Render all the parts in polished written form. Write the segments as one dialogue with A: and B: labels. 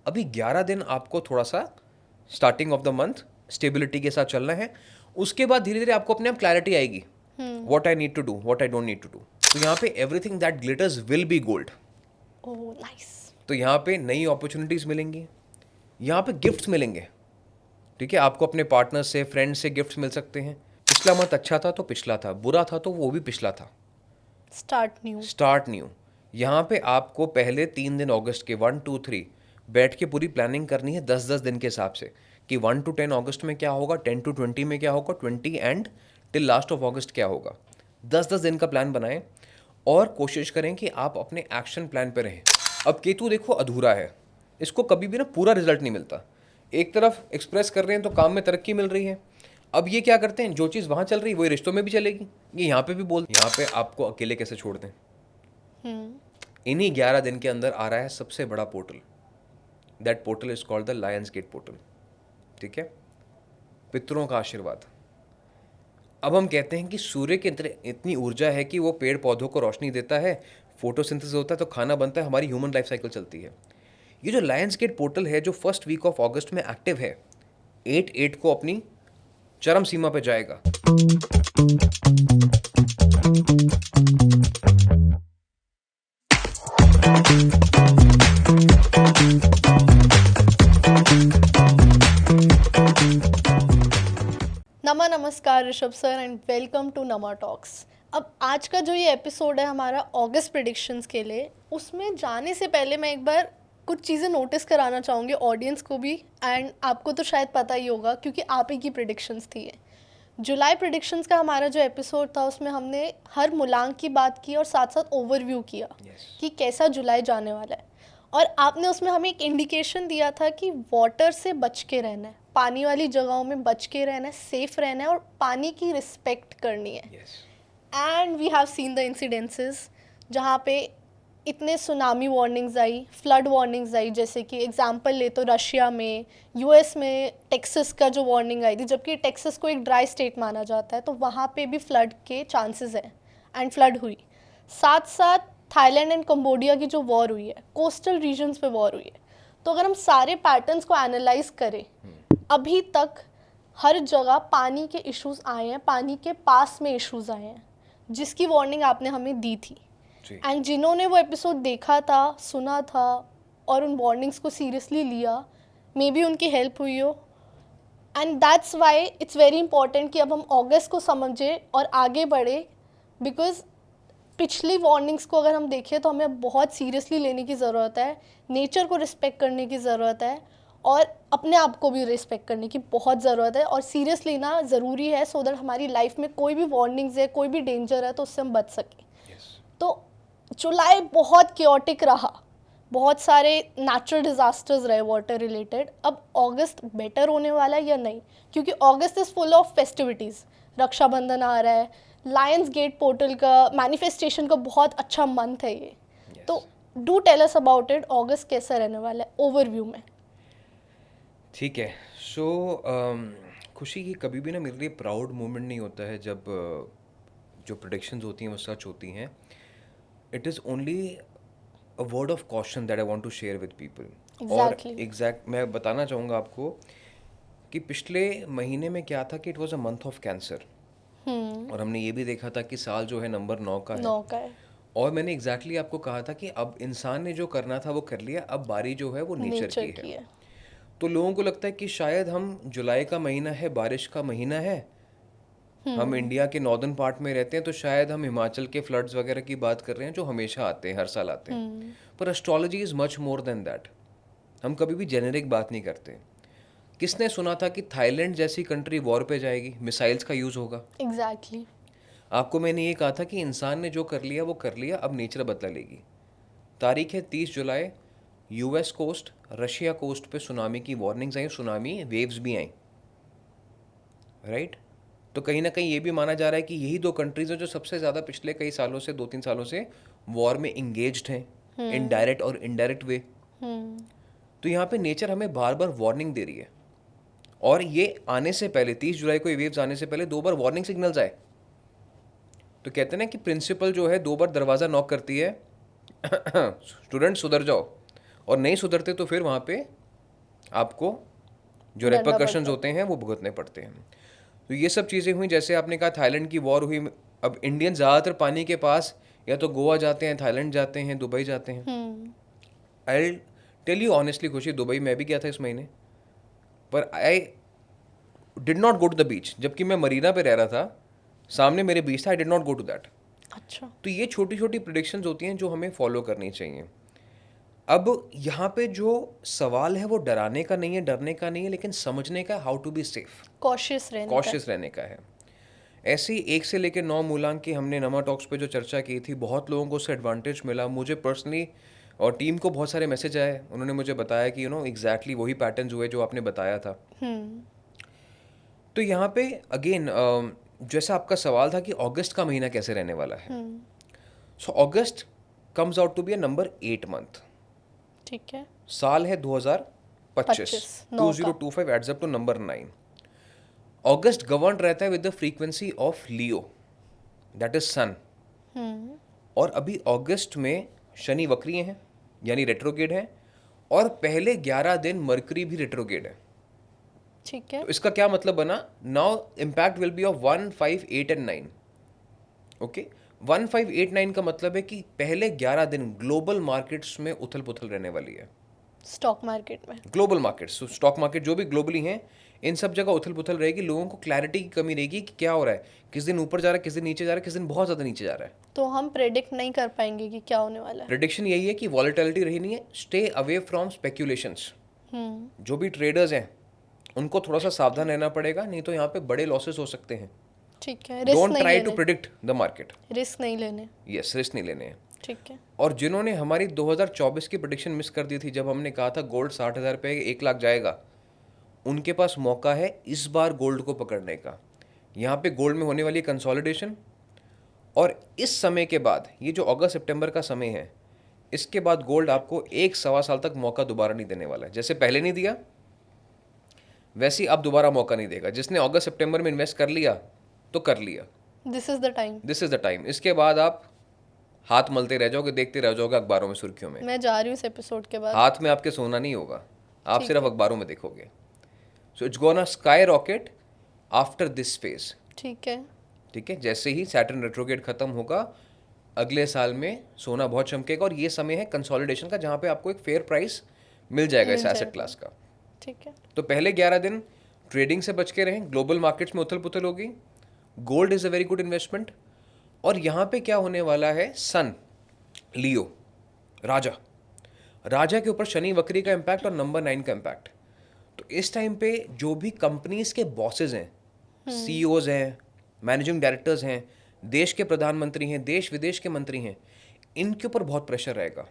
A: अभी 11 दिन आपको थोड़ा सा starting of the month stability के साथ चलना है। उसके बाद धीरे धीरे आपको अपने आप क्लैरिटी आएगी, what I need to do, what I don't need to do. तो यहाँ पे everything that glitters will be gold.
B: Oh nice.
A: तो यहाँ पे नई अपॉर्चुनिटीज मिलेंगी, यहाँ पे गिफ्ट्स मिलेंगे। ठीक है, आपको अपने पार्टनर से, फ्रेंड से गिफ्ट्स मिल सकते हैं। पिछला मंथ अच्छा था तो पिछला था, बुरा था तो वो भी पिछला था।
B: Start new.
A: यहाँ पे आपको पहले 3 दिन अगस्त के 1, 2, 3 बैठ के पूरी प्लानिंग करनी है 10-10 दिन के हिसाब से कि 1 to 10 अगस्त में क्या होगा, 10 to 20 में क्या होगा, 20 एंड टिल लास्ट ऑफ अगस्त क्या होगा। 10-10 दिन का प्लान बनाएं और कोशिश करें कि आप अपने एक्शन प्लान पे रहें। अब केतु देखो अधूरा है, इसको कभी भी ना पूरा रिजल्ट नहीं मिलता। एक तरफ एक्सप्रेस कर रहे हैं तो काम में तरक्की मिल रही है। अब ये क्या करते हैं, जो चीज़ वहाँ चल रही है वही रिश्तों में भी चलेगी, ये यहाँ पे भी बोल, यहाँ पे आपको अकेले कैसे छोड़ दें। इन्हीं 11 दिन के अंदर आ रहा है सबसे बड़ा portal. That portal is called the lions gate portal. ठीक है, पितरों का आशीर्वाद। अब हम कहते हैं कि सूर्य के अंदर इतनी ऊर्जा है कि वो पेड़ पौधों को रोशनी देता है, फोटोसिंथेसिस होता है तो खाना बनता है, हमारी ह्यूमन लाइफ साइकिल चलती है। ये जो लायंस गेट पोर्टल है जो फर्स्ट वीक ऑफ अगस्त में एक्टिव है, 8/8 को अपनी चरम सीमा पे जाएगा।
B: नमस्कार Rishabh sir and welcome to Nama talks. अब आज का जो ये एपिसोड है हमारा अगस्त प्रेडिक्शंस के लिए, उसमें जाने से पहले मैं एक बार कुछ चीज़ें नोटिस कराना चाहूँगी ऑडियंस को भी, एंड आपको तो शायद पता ही होगा क्योंकि आप ही की प्रेडिक्शंस थी ये। जुलाई प्रेडिक्शंस का हमारा जो एपिसोड था उसमें हमने हर मूलांक की बात की और साथ साथ ओवरव्यू किया कि कैसा जुलाई जाने वाला है। और आपने उसमें हमें एक इंडिकेशन दिया था कि वाटर से बच के रहना है, पानी वाली जगहों में बच के रहना है, सेफ रहना है और पानी की रिस्पेक्ट करनी है। And we have seen the incidences जहाँ पे इतने सुनामी वार्निंग्स आई, फ्लड वार्निंग्स आई, जैसे कि एग्जांपल ले तो रशिया में, यूएस में टेक्सास का जो वार्निंग आई थी, जबकि टेक्सास को एक ड्राई स्टेट माना जाता है, तो वहाँ पे भी फ्लड के चांसेस हैं एंड फ्लड हुई। साथ साथ थाईलैंड एंड कंबोडिया की जो वॉर हुई है, कोस्टल रीजन्स पे वॉर हुई है। तो अगर हम सारे पैटर्न्स को एनालाइज करें, अभी तक हर जगह पानी के इश्यूज आए हैं, पानी के पास में इश्यूज आए हैं, जिसकी वार्निंग आपने हमें दी थी। एंड जिन्होंने वो एपिसोड देखा था, सुना था और उन वार्निंग्स को सीरियसली लिया, मे बी उनकी हेल्प हुई हो। And that's why it's very important कि अब हम अगस्त को समझें और आगे बढ़े, बिकॉज पिछली वार्निंग्स को अगर हम देखें तो हमें बहुत सीरियसली लेने की ज़रूरत है, नेचर को रिस्पेक्ट करने की ज़रूरत है और अपने आप को भी रिस्पेक्ट करने की बहुत ज़रूरत है, और सीरियस लेना ज़रूरी है सो दैट हमारी लाइफ में कोई भी वार्निंग्स है, कोई भी डेंजर है तो उससे हम बच सकें। तो जुलाई बहुत क्योटिक रहा, बहुत सारे नेचुरल डिज़ास्टर्स रहे वाटर रिलेटेड। अब अगस्त बेटर होने वाला है या नहीं, क्योंकि August is full of festivities. Rakshabandhan आ रहा है, लायंस गेट पोर्टल का मैनिफेस्टेशन का बहुत अच्छा मंथ है ये। तो do tell us about it, अगस्त कैसा रहने वाला है ओवरव्यू में।
A: ठीक है, सो खुशी की कभी भी ना मेरे लिए प्राउड मोमेंट नहीं होता है जब जो प्रेडिक्शंस होती हैं वो सच होती हैं। It is only a word of caution that I want to share with people. और एग्जैक्ट मैं बताना चाहूँगा आपको कि पिछले महीने में क्या था कि it was a month of cancer, और हमने ये भी देखा था कि साल जो है नंबर 9 का है। और मैंने एग्जैक्टली आपको कहा था कि अब इंसान ने जो करना था वो कर लिया, अब बारी जो है वो नेचर की है। तो लोगों को लगता है कि शायद हम जुलाई का महीना है, बारिश का महीना है, हम इंडिया के नॉर्दर्न पार्ट में रहते हैं तो शायद हम हिमाचल के फ्लड्स वगैरह की बात कर रहे हैं जो हमेशा आते हैं, हर साल आते हैं। पर astrology is much more than that. हम कभी भी जेनेरिक बात नहीं करते। किसने सुना था कि थाईलैंड जैसी कंट्री वॉर पे जाएगी, मिसाइल्स का यूज होगा।
B: एग्जैक्टली
A: आपको मैंने ये कहा था कि इंसान ने जो कर लिया वो कर लिया, अब नेचर बदला लेगी। तारीख है 30 जुलाई, यूएस कोस्ट, रशिया कोस्ट पे सुनामी की वार्निंग्स आई, सुनामी वेव्स भी आई, राइट। तो कहीं ना कहीं ये भी माना जा रहा है कि यही दो कंट्रीज हैं जो सबसे ज़्यादा पिछले कई सालों से, 2-3 सालों से वॉर में इंगेज्ड हैं, इनडायरेक्ट और इनडायरेक्ट वे। तो यहाँ पे नेचर हमें बार बार वार्निंग दे रही है, और ये आने से पहले 30 जुलाई को ये वेव्स आने से पहले 2 बार वार्निंग सिग्नल्स आए। तो कहते हैं ना कि प्रिंसिपल जो है 2 बार दरवाज़ा नॉक करती है स्टूडेंट सुधर जाओ, और नहीं सुधरते तो फिर वहाँ पे आपको जो
B: डरना
A: रेपरकशंस
B: पड़ता
A: होते हैं वो भुगतने पड़ते हैं। तो ये सब चीज़ें हुई, जैसे आपने कहा थाईलैंड की वॉर हुई। अब इंडियन ज़्यादातर पानी के पास या तो गोवा जाते हैं, थाईलैंड जाते हैं, दुबई जाते हैं। I tell you honestly Khushi, Dubai मैं भी गया था इस महीने, पर I did not go to the beach. जबकि मैं मरीना पे रह रहा था, सामने मेरे बीच था, I did not go to that.
B: अच्छा।
A: तो ये छोटी छोटी प्रिडिक्शंस होती हैं जो हमें फॉलो करनी चाहिए। अब यहाँ पे जो सवाल है वो डराने का नहीं है, डरने का नहीं है, लेकिन समझने का, how to be safe,
B: cautious रहने का।
A: कॉशियस रहने का है। ऐसे ही 1 से लेकर 9 मूलांक की हमने नमा टॉक्स पे जो चर्चा की थी, बहुत लोगों को उससे एडवांटेज मिला। मुझे पर्सनली और टीम को बहुत सारे मैसेज आए, उन्होंने मुझे बताया कि एग्जैक्टली वही पैटर्न्स हुए जो आपने बताया था। तो यहाँ पे अगेन जैसा आपका सवाल था कि अगस्त का महीना कैसे रहने वाला है, so August comes out to be a number 8 month.
B: ठीक है।
A: साल है 2025, 2025 एड्स अप टू नंबर 9। अगस्त गवर्न रहता है with the frequency of Leo, that is sun. और अभी अगस्त में शनि वक्रीय हैं, यानी रेट्रोगेड है, और पहले 11 दिन मरकरी भी रेट्रोगेड है।
B: ठीक है।
A: तो इसका क्या मतलब बना, now impact will be of 1, 5, 8 and 9। Okay, 1, 5, 8, 9 का मतलब है कि पहले 11 दिन ग्लोबल मार्केट्स में उथल पुथल रहने वाली है।
B: स्टॉक मार्केट में,
A: ग्लोबल मार्केट्स, स्टॉक मार्केट जो भी ग्लोबली हैं, इन सब जगह उथल पुथल रहेगी। लोगों को क्लैरिटी की कमी रहेगी कि क्या हो रहा है, किस दिन ऊपर जा रहा है, किस दिन नीचे जा रहा है, किस दिन बहुत ज़्यादा नीचे जा रहा है।
B: तो हम प्रेडिक्ट नहीं कर पाएंगे कि क्या होने वाला है।
A: प्रेडिक्शन यही है कि वॉलेटिलिटी रही नहीं है। Stay away from speculations. जो भी ट्रेडर्स हैं उनको थोड़ा सा सावधान रहना पड़ेगा, नहीं तो यहाँ पे बड़े लॉसेस हो सकते हैं।
B: ठीक है। रिस्क
A: डोंट
B: नहीं
A: ट्राई टू
B: लेने,
A: प्रिडिक्ट द मार्केट।
B: रिस्क नहीं लेने।
A: यस, रिस्क नहीं लेने हैं।
B: ठीक है।
A: और जिन्होंने हमारी 2024 की प्रेडिक्शन मिस कर दी थी, जब हमने कहा था गोल्ड 60,000 पे 1 लाख जाएगा, उनके पास मौका है इस बार गोल्ड को पकड़ने का। यहाँ पे गोल्ड में होने वाली कंसोलिडेशन, और इस समय के बाद, ये जो अगस्त सितंबर का समय है, इसके बाद गोल्ड आपको 1-1.25 साल तक मौका दोबारा नहीं देने वाला है। जैसे पहले नहीं दिया, वैसे ही अब दोबारा मौका नहीं देगा। जिसने अगस्त सितंबर में इन्वेस्ट कर लिया तो कर लिया,
B: this is the time.
A: This is the time. इसके बाद आप हाथ मलते रह जाओगे, देखते रह जाओगे अखबारों में, सुर्खियों में।
B: मैं जा रही हूँ इस एपिसोड के बाद।
A: हाथ में आपके सोना नहीं होगा, आप
B: ठीक
A: सिर्फ अखबारों में देखोगे। So it's gonna sky rocket after this phase.
B: ठीक है।
A: ठीक है, जैसे ही सैटर्न रेट्रोगेट खत्म होगा, अगले साल में सोना बहुत चमकेगा, और ये समय है कंसोलिडेशन का, जहाँ पे आपको एक फेयर प्राइस मिल जाएगा इस एसेट क्लास का।
B: ठीक है।
A: तो पहले 11 दिन ट्रेडिंग से बच के रहें, ग्लोबल मार्केट्स में उथल पुथल होगी। Gold is a very good investment. और यहाँ पे क्या होने वाला है, सन, लियो, राजा, राजा के ऊपर शनि वक्री का इम्पैक्ट और नंबर 9 का इम्पैक्ट। तो इस टाइम पे जो भी कंपनीज के बॉसेज हैं, सीईओज हैं, मैनेजिंग डायरेक्टर्स हैं, देश के प्रधानमंत्री हैं, देश विदेश के मंत्री हैं, इनके ऊपर बहुत प्रेशर रहेगा।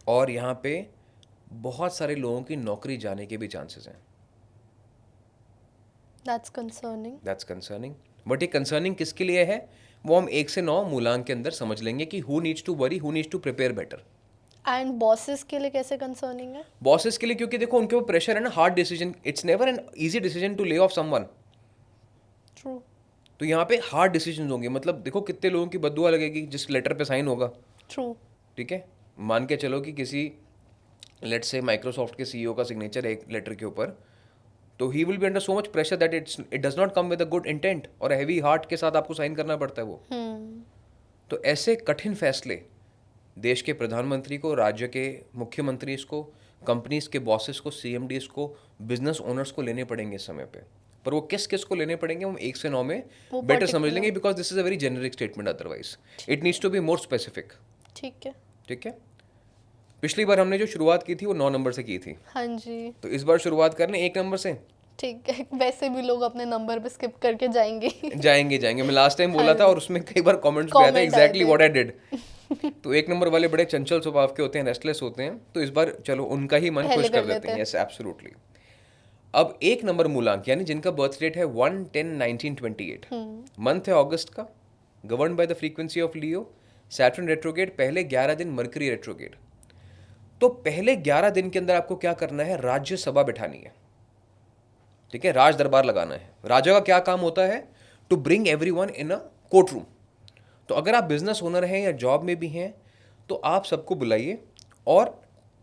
A: और यहाँ पे बहुत सारे लोगों की नौकरी जाने के भी चांसेस हैं।
B: That's concerning.
A: That's concerning. But ये कंसर्निंग किसके लिए है, वो हम 1 से 9 मूलांक के अंदर समझ लेंगे कि who needs to worry, who needs to prepare better.
B: And bosses के लिए कैसे कंसर्निंग है?
A: बॉसेस के लिए, क्योंकि देखो उनके ऊपर प्रेशर है ना, hard decision, it's never an easy decision to lay off someone.
B: True.
A: तो यहाँ पे हार्ड डिसीजन होंगे। मतलब देखो कितने लोगों की बद्दुआ लगेगी जिस लेटर पे साइन होगा।
B: ट्रू।
A: ठीक है, मान के चलो कि किसी, लेट्स से माइक्रोसॉफ्ट के सीईओ का सिग्नेचर है एक लेटर के ऊपर, तो he will be under so much pressure that it does not come with a good intent, और हैवी हार्ट के साथ आपको साइन करना पड़ता है वो। तो ऐसे कठिन फैसले देश के प्रधानमंत्री को, राज्य के मुख्यमंत्री को, कंपनीज के बॉसेस को, सीएमडीज को, बिजनेस ओनर्स को लेने पड़ेंगे इस समय पे। पर वो किस किस को लेने पड़ेंगे हम 1 से 9 में बेटर समझ लेंगे, because this is a very generic statement, otherwise it needs to be more specific.
B: ठीक है।
A: ठीक है, पिछली बार हमने जो शुरुआत की थी वो 9 नंबर से की थी।
B: हाँ जी।
A: तो इस बार शुरुआत कर लें 1 नंबर से।
B: ठीक है। वैसे भी लोग अपने नंबर पे स्किप करके जाएंगे।
A: जाएंगे। मैं लास्ट टाइम बोला था और उसमें कई बार कमेंट्स भी आए थे एग्जैक्टली व्हाट आई डिड। तो 1 नंबर वाले बड़े चंचल स्वभाव के होते हैं, रेस्टलेस होते हैं, तो इस बार चलो उनका ही मन खुश कर देते हैं। Yes, absolutely. अब 1 नंबर मूलांक, यानी जिनका बर्थ डेट है 1/10/1928, मंथ है अगस्त का, govern by the frequency of Leo, Saturn retrograde, पहले 11 दिन मरकरी रेट्रोगेट। तो पहले 11 दिन के अंदर आपको क्या करना है, राज्यसभा बिठानी है। ठीक है, राज दरबार लगाना है। राजा का क्या काम होता है, to bring everyone in a courtroom. तो अगर आप बिजनेस ओनर हैं या जॉब में भी हैं, तो आप सबको बुलाइए और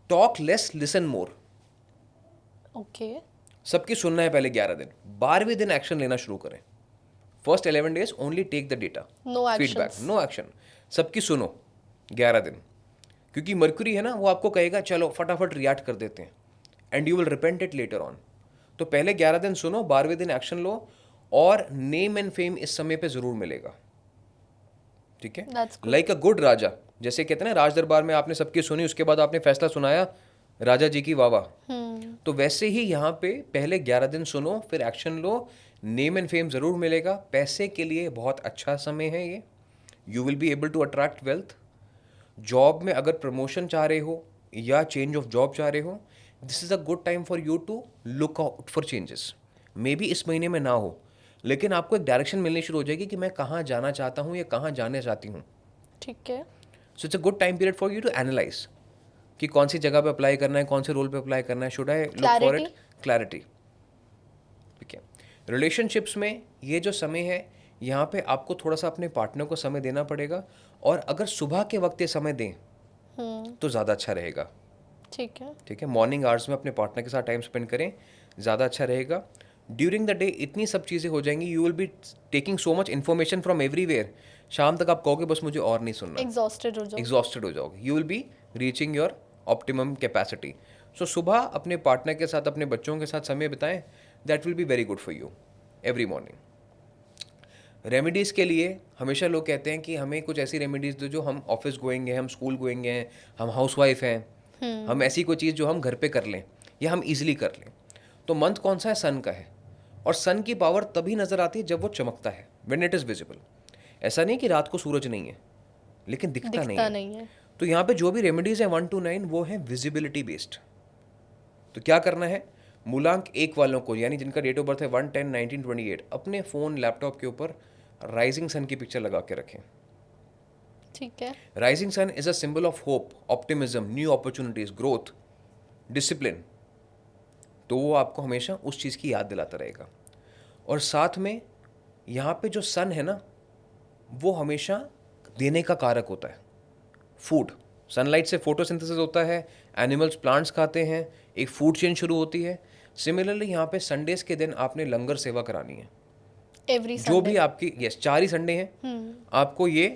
A: talk less listen more.
B: Okay.
A: सबकी सुनना है पहले 11 दिन, 12वें दिन एक्शन लेना शुरू करें। First 11 days only take the data,
B: no
A: feedback,
B: actions.
A: No action. सबकी सुनो 11 दिन, क्योंकि मर्क्यूरी है ना, वो आपको कहेगा चलो फटाफट रिएक्ट कर देते हैं, and you will repent it later on. तो पहले 11 दिन सुनो, 12वें दिन एक्शन लो, और नेम एंड फेम इस समय पे जरूर मिलेगा, ठीक है।
B: That's good.
A: Like a good raja, जैसे कहते हैं ना, राज दरबार में आपने सबकी सुनी, उसके बाद आपने फैसला सुनाया, राजा जी की वाह वाह। तो वैसे ही यहाँ पे पहले 11 दिन सुनो, फिर action low, name and fame जरूर मिलेगा। पैसे के लिए बहुत अच्छा समय है ये, you will be able to attract wealth. Job में अगर प्रमोशन चाह रहे हो या चेंज ऑफ जॉब चाह रहे हो, this is a good time for you to look out for changes. Maybe इस महीने में ना हो, लेकिन आपको एक डायरेक्शन मिलनी शुरू हो जाएगी कि मैं कहाँ जाना चाहता हूँ या कहाँ जाने चाहती हूँ।
B: ठीक है।
A: So it's a good time period for you to analyse कि कौन सी जगह पे अप्लाई करना है, कौन से रोल पे अप्लाई करना है, should I look for it, clarity, ठीक है। रिलेशनशिप्स में ये जो समय है, यहाँ पे आपको थोड़ा सा अपने पार्टनर को समय देना पड़ेगा, और अगर सुबह के वक्त ये समय दें तो ज़्यादा अच्छा रहेगा,
B: ठीक है।
A: ठीक है। मॉर्निंग आवर्स में अपने पार्टनर के साथ टाइम स्पेंड करें, ज़्यादा अच्छा रहेगा। ड्यूरिंग द डे इतनी सब चीज़ें हो जाएंगी, you will be taking so much information from everywhere, शाम तक आप कहोगे बस मुझे और नहीं सुनना,
B: एग्जॉस्टेड हो जाओ।
A: एग्जॉस्टेड हो जाओगे, you will be reaching your optimum capacity. So सुबह अपने पार्टनर के साथ, अपने बच्चों के साथ समय बिताएं, that will be very good for you every morning. Remedies के लिए हमेशा लोग कहते हैं कि हमें कुछ ऐसी रेमेडीज़ दो जो हम ऑफिस गोएंगे हैं, हम स्कूल गोएंगे हैं, हम हाउस वाइफ हैं, हम ऐसी कोई चीज़ जो हम घर पे कर लें या हम इजीली कर लें। तो मंथ कौन सा है? सन का है, और सन की पावर तभी नज़र आती है जब वो चमकता है, व्हेन इट इज़ विजिबल। ऐसा नहीं कि रात को सूरज नहीं है, लेकिन दिखता नहीं है। तो यहाँ पे जो भी रेमेडीज़ हैं 1 to 9 वो हैं विजिबिलिटी बेस्ड। तो क्या करना है, मूलांक 1 वालों को, यानी जिनका डेट ऑफ बर्थ है 1/10/1928, अपने फ़ोन लैपटॉप के ऊपर राइजिंग सन की पिक्चर लगा के रखें।
B: ठीक है।
A: Rising sun is a symbol of hope, optimism, new opportunities, growth, discipline. तो वो आपको हमेशा उस चीज़ की याद दिलाता रहेगा। और साथ में यहाँ पे जो सन है ना, वो हमेशा देने का कारक होता है। फूड, सनलाइट से फोटोसिंथेसिस होता है, एनिमल्स प्लांट्स खाते हैं, एक फूड चेन शुरू होती है। सिमिलरली यहाँ पे संडेज के दिन आपने लंगर सेवा करानी है।
B: एवरी
A: जो भी आपकी, यस 4 ही संडे हैं, आपको ये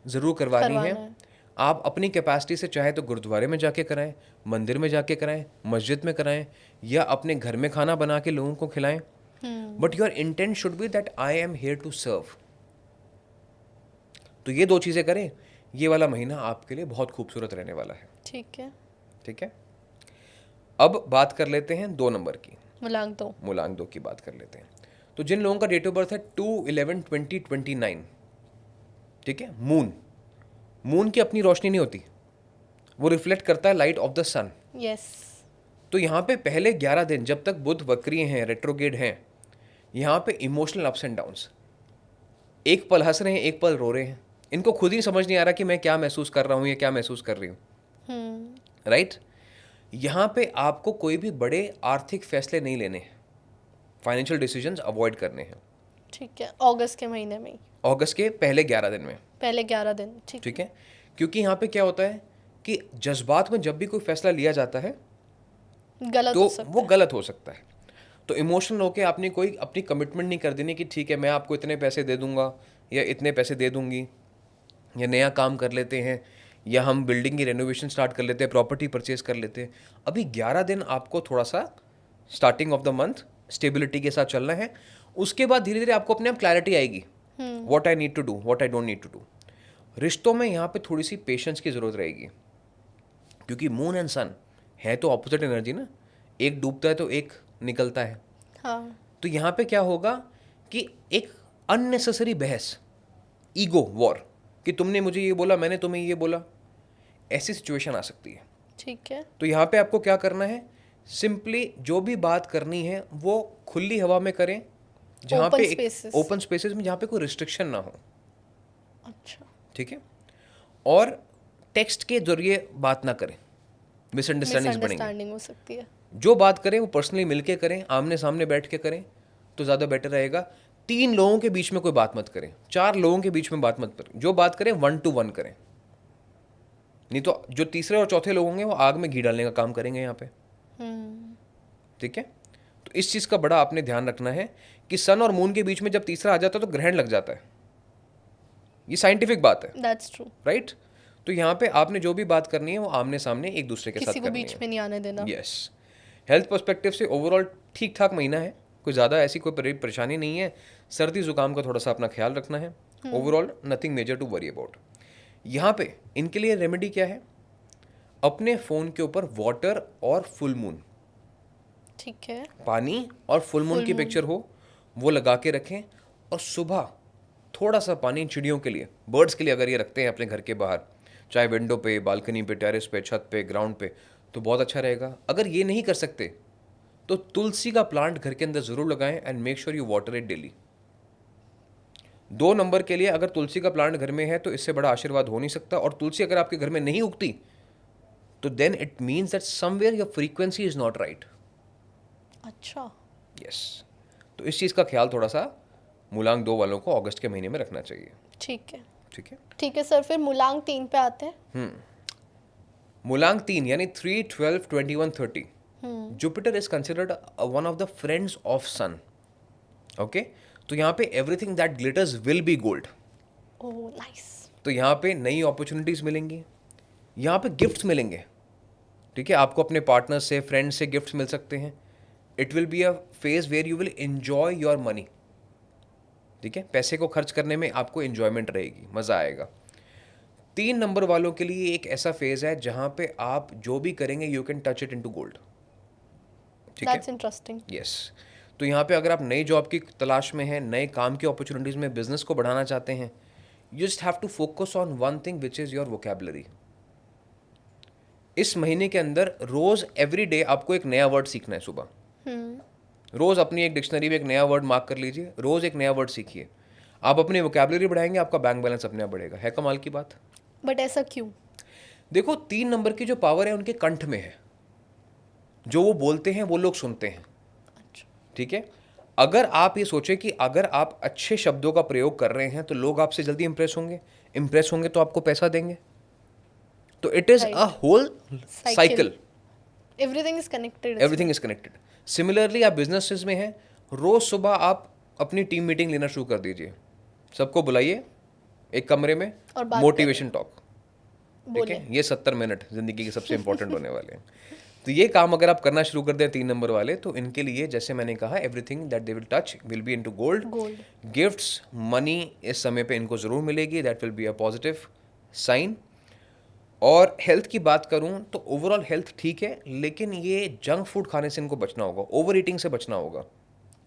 A: ज़रूर करवानी है। आप अपनी कैपेसिटी से चाहे तो गुरुद्वारे में जाके कराएं, मंदिर में जाके कराएं, मस्जिद में कराएं, या अपने घर में खाना बना के लोगों को खिलाएं, but your intent should be that I am here to serve. तो ये 2 चीज़ें करें, ये वाला महीना आपके लिए बहुत खूबसूरत रहने वाला है।
B: ठीक है।
A: ठीक है, अब बात कर लेते हैं 2 नंबर की,
B: मूलांक
A: 2 की बात कर लेते हैं। तो जिन लोगों का डेट ऑफ बर्थ है 2/11/2029, ठीक है, मून की अपनी रोशनी नहीं होती, वो रिफ्लेक्ट करता है light of the sun.
B: Yes.
A: तो यहाँ पे पहले 11 दिन जब तक बुध वक्रीय हैं, रेट्रोगेड हैं, यहाँ पे इमोशनल अप्स एंड डाउन्स, एक पल हंस रहे हैं, एक पल रो रहे हैं, इनको खुद ही समझ नहीं आ रहा कि मैं क्या महसूस कर रहा हूँ या क्या महसूस कर रही हूँ, राइट। यहाँ पे आपको कोई भी बड़े आर्थिक फैसले नहीं लेने हैं, फाइनेंशियल डिसीजंस अवॉइड करने हैं।
B: ठीक है, अगस्त के महीने में,
A: अगस्त के पहले 11 दिन में,
B: पहले 11 दिन।
A: ठीक है, क्योंकि यहाँ पे क्या होता है कि जज्बात में जब भी कोई फैसला लिया जाता है
B: गलत
A: तो
B: हो सकता
A: वो
B: है।
A: गलत हो सकता है। तो इमोशनल होके आपने कोई अपनी कमिटमेंट नहीं कर देनी कि ठीक है मैं आपको इतने पैसे दे दूंगा या इतने पैसे दे दूंगी, या नया काम कर लेते हैं, या हम बिल्डिंग की रेनोवेशन स्टार्ट कर लेते हैं, प्रॉपर्टी परचेज कर लेते हैं। अभी 11 दिन आपको थोड़ा सा starting of the month stability के साथ चलना है। उसके बाद धीरे धीरे आपको अपने आप क्लैरिटी आएगी, what I need to do, what I don't need to do. रिश्तों में यहाँ पे थोड़ी सी पेशेंस की ज़रूरत रहेगी, क्योंकि मून एंड सन है तो ऑपोजिट एनर्जी ना, एक डूबता है तो एक निकलता है।
B: हाँ।
A: तो यहाँ पे क्या होगा कि एक अननेसेसरी बहस, ईगो वॉर, कि तुमने मुझे ये बोला, मैंने तुम्हें ये बोला, ऐसी सिचुएशन आ सकती है।
B: ठीक है।
A: तो यहाँ पे आपको क्या करना है, सिंपली जो भी बात करनी है वो खुली हवा में करें, जहाँ पे एक ओपन स्पेसेस में, जहाँ पे कोई रिस्ट्रिक्शन ना हो।
B: अच्छा।
A: ठीक है, और टेक्स्ट के जरिए बात ना करें, मिसअंडरस्टैंडिंग्स बढ़ेंगी।
B: हो सकती है।
A: जो बात करें वो पर्सनली मिलके करें, आमने सामने बैठ के करें तो ज़्यादा बेटर रहेगा। 3 लोगों के बीच में कोई बात मत करें, 4 लोगों के बीच में बात मत करें। जो बात करें 1 to 1 करें, नहीं तो जो तीसरे और चौथे लोग होंगे वो आग में घी डालने का काम करेंगे यहाँ पे। ठीक है। तो इस चीज़ का बड़ा आपने ध्यान रखना है कि सन और मून के बीच में जब तीसरा आ जाता है तो ग्रहण लग जाता है, ये साइंटिफिक बात है,
B: दैट्स ट्रू।
A: राइट। तो यहाँ पे आपने जो भी बात करनी है वो आमने सामने एक दूसरे के साथ
B: किसी को
A: करनी
B: बीच
A: है।
B: में नहीं आने देना।
A: यस। हेल्थ पर्सपेक्टिव से ओवरऑल ठीक ठाक महीना है, कोई ज़्यादा ऐसी कोई परेशानी नहीं है। सर्दी जुकाम का थोड़ा सा अपना ख्याल रखना है, overall nothing major to worry about. यहाँ पे इनके लिए रेमेडी क्या है, अपने फ़ोन के ऊपर वाटर और फुल मून,
B: ठीक है।
A: पानी और फुल मून
B: Full
A: की
B: moon।
A: पिक्चर हो वो लगा के रखें, और सुबह थोड़ा सा पानी चिड़ियों के लिए, बर्ड्स के लिए अगर ये रखते हैं अपने घर के बाहर, चाहे विंडो पे, बालकनी पे, टेरेस पे, छत पे, ग्राउंड पे, तो बहुत अच्छा रहेगा। अगर ये नहीं कर सकते तो तुलसी का प्लांट घर के अंदर ज़रूर लगाएं and make sure you water it daily. 2 number के लिए अगर तुलसी का प्लांट घर में है तो इससे बड़ा आशीर्वाद हो नहीं सकता। और तुलसी अगर आपके घर में नहीं उगती तो then it means that somewhere your frequency is not right.
B: अच्छा।
A: यस। तो इस चीज़ का ख्याल थोड़ा सा मूलांक 2 वालों को अगस्त के महीने में रखना चाहिए।
B: ठीक है।
A: ठीक है।
B: ठीक है सर, फिर मूलांक 3 पे आते हैं।
A: मूलांक 3 यानी 3, 12, 21, 30, Jupiter is considered one of the friends of sun. Okay. तो यहाँ पे everything that glitters will be gold.
B: Oh nice.
A: तो यहाँ पे नई अपॉर्चुनिटीज मिलेंगी, यहाँ पे गिफ्ट्स मिलेंगे। ठीक है, आपको अपने पार्टनर से, फ्रेंड से गिफ्ट्स मिल सकते हैं। It will be a phase where you will enjoy your money. ठीक है, पैसे को खर्च करने में आपको एंजॉयमेंट रहेगी, मज़ा आएगा। 3 नंबर वालों के लिए एक ऐसा फेज है जहाँ पे आप जो भी करेंगे you can touch it into gold. ठीक है।
B: That's interesting.
A: यस। तो यहाँ पे अगर आप नई जॉब की तलाश में हैं, नए काम की अपॉर्चुनिटीज़ में, बिजनेस को बढ़ाना चाहते हैं, you just have to focus on one thing which is your vocabulary. इस महीने के अंदर रोज़ एवरी डे आपको एक नया वर्ड सीखना है। सुबह रोज़ अपनी एक डिक्शनरी में एक नया वर्ड मार्क कर लीजिए, रोज़ एक नया वर्ड सीखिए। आप अपनी वोकेबलरी बढ़ाएंगे, आपका बैंक बैलेंस अपने आप बढ़ेगा। है कमाल की बात।
B: बट ऐसा क्यों?
A: देखो, 3 नंबर की जो पावर है उनके कंठ में है, जो वो बोलते हैं वो लोग सुनते हैं।
B: अच्छा।
A: ठीक है। अगर आप ये सोचें कि अगर आप अच्छे शब्दों का प्रयोग कर रहे हैं तो लोग आपसे जल्दी इंप्रेस होंगे तो आपको पैसा देंगे। तो it is a whole cycle,
B: everything is connected.
A: Everything is connected. Similarly आप बिजनेसेस में हैं, रोज सुबह आप अपनी टीम मीटिंग लेना शुरू कर दीजिए, सबको बुलाइए एक कमरे में,
B: और बात
A: मोटिवेशन टॉक। ठीक
B: बोले।
A: है, ये 70 मिनट जिंदगी के सबसे इंपॉर्टेंट होने वाले हैं। तो ये काम अगर आप करना शुरू कर दें 3 नंबर वाले, तो इनके लिए जैसे मैंने कहा, everything that they will touch will be into gold. Gifts, money इस समय पे इनको ज़रूर मिलेगी, that will be a positive sign. और हेल्थ की बात करूं तो ओवरऑल हेल्थ ठीक है, लेकिन ये जंक फूड खाने से इनको बचना होगा, ओवर ईटिंग से बचना होगा।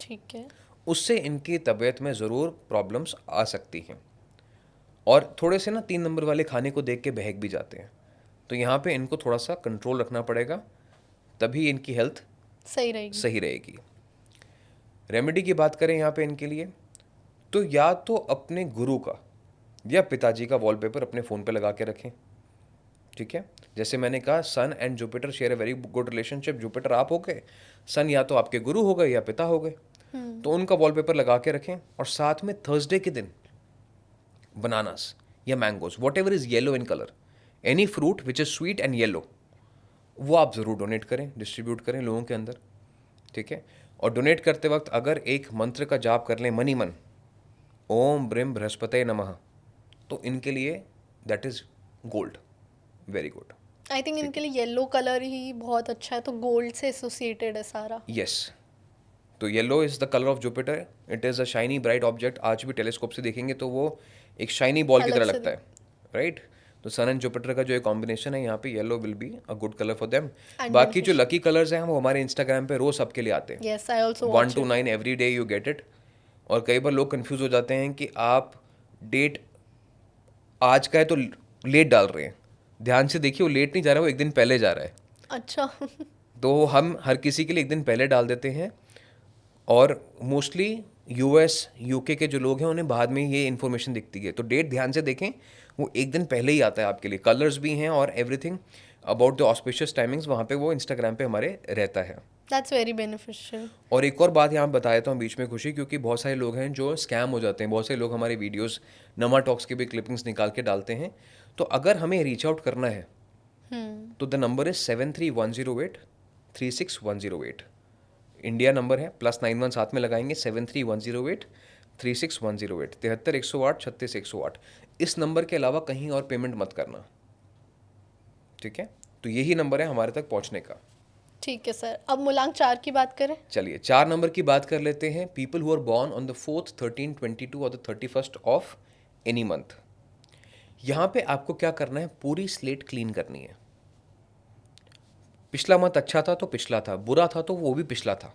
B: ठीक है।
A: उससे इनकी तबीयत में ज़रूर प्रॉब्लम्स आ सकती हैं। और थोड़े से ना 3 नंबर वाले खाने को देख के बहक भी जाते हैं, तो यहाँ पे इनको थोड़ा सा कंट्रोल रखना पड़ेगा, तभी इनकी हेल्थ सही रहेगी। रेमेडी की बात करें यहाँ पे इनके लिए, तो या तो अपने गुरु का या पिताजी का वॉलपेपर अपने फ़ोन पे लगा के रखें। ठीक है, जैसे मैंने कहा, sun and Jupiter share a very good relationship. Jupiter आप हो गए, सन या तो आपके गुरु हो गए या पिता हो गए, तो उनका वॉलपेपर लगा के रखें। और साथ में थर्सडे के दिन बनानास या mangoes, what ever is yellow in colour, any fruit which is sweet and yellow, वो आप ज़रूर डोनेट करें, डिस्ट्रीब्यूट करें लोगों के अंदर। ठीक है। और डोनेट करते वक्त अगर एक मंत्र का जाप कर लें मनी मन, ओम ब्रिम बृहस्पते नमः, तो इनके लिए that is gold, very good.
B: I think इनके लिए येलो कलर ही बहुत अच्छा है, तो गोल्ड से एसोसिएटेड है सारा।
A: यस। तो yellow is the colour of Jupiter, it is a shiny bright object. आज भी टेलीस्कोप से देखेंगे तो वो एक शाइनी बॉल की तरह लगता है, राइट। तो सन एंड जुपिटर का जो एक कॉम्बिनेशन है, यहाँ पे yellow will be a good colour for them. बाकी जो लकी कलर्स हैं वो हमारे इंस्टाग्राम पे रोज सबके लिए आते हैं।
B: Yes, I also
A: 1 to 9 every day you get it. और कई बार लोग कंफ्यूज हो जाते हैं कि आप डेट आज का है तो लेट डाल रहे हैं। ध्यान से देखिए, वो लेट नहीं जा रहा है, वो एक दिन पहले जा रहा है।
B: अच्छा।
A: तो हम हर किसी के लिए एक दिन पहले डाल देते हैं, और मोस्टली यूएस यूके के जो लोग हैं उन्हें बाद में ये इन्फॉर्मेशन दिखती है। तो डेट ध्यान से देखें, वो एक दिन पहले ही आता है आपके लिए। कलर्स भी हैं और everything about the auspicious timings वहाँ पे वो इंस्टाग्राम पे हमारे रहता है।
B: That's very beneficial.
A: और एक और बात यहाँ बता देता हूँ बीच में खुशी, क्योंकि बहुत सारे लोग हैं जो स्कैम हो जाते हैं। बहुत सारे लोग हमारे वीडियोस नमा टॉक्स के भी क्लिपिंग्स निकाल के डालते हैं। तो अगर हमें रीच आउट करना है तो the number is 7310836108। India number है, +91 साथ में लगाएंगे 7310836108, 73 108 36 108। इस नंबर के अलावा कहीं और पेमेंट मत करना, ठीक है। तो यही नंबर है हमारे तक पहुंचने का।
B: ठीक है सर, अब मूलांक 4 की बात करें।
A: चलिए 4 नंबर की बात कर लेते हैं। People who are born on the 4th 13 22 और the 31st of any month. यहाँ पे आपको क्या करना है, पूरी स्लेट क्लीन करनी है। पिछला मंथ अच्छा था तो पिछला था, बुरा था तो वो भी पिछला था।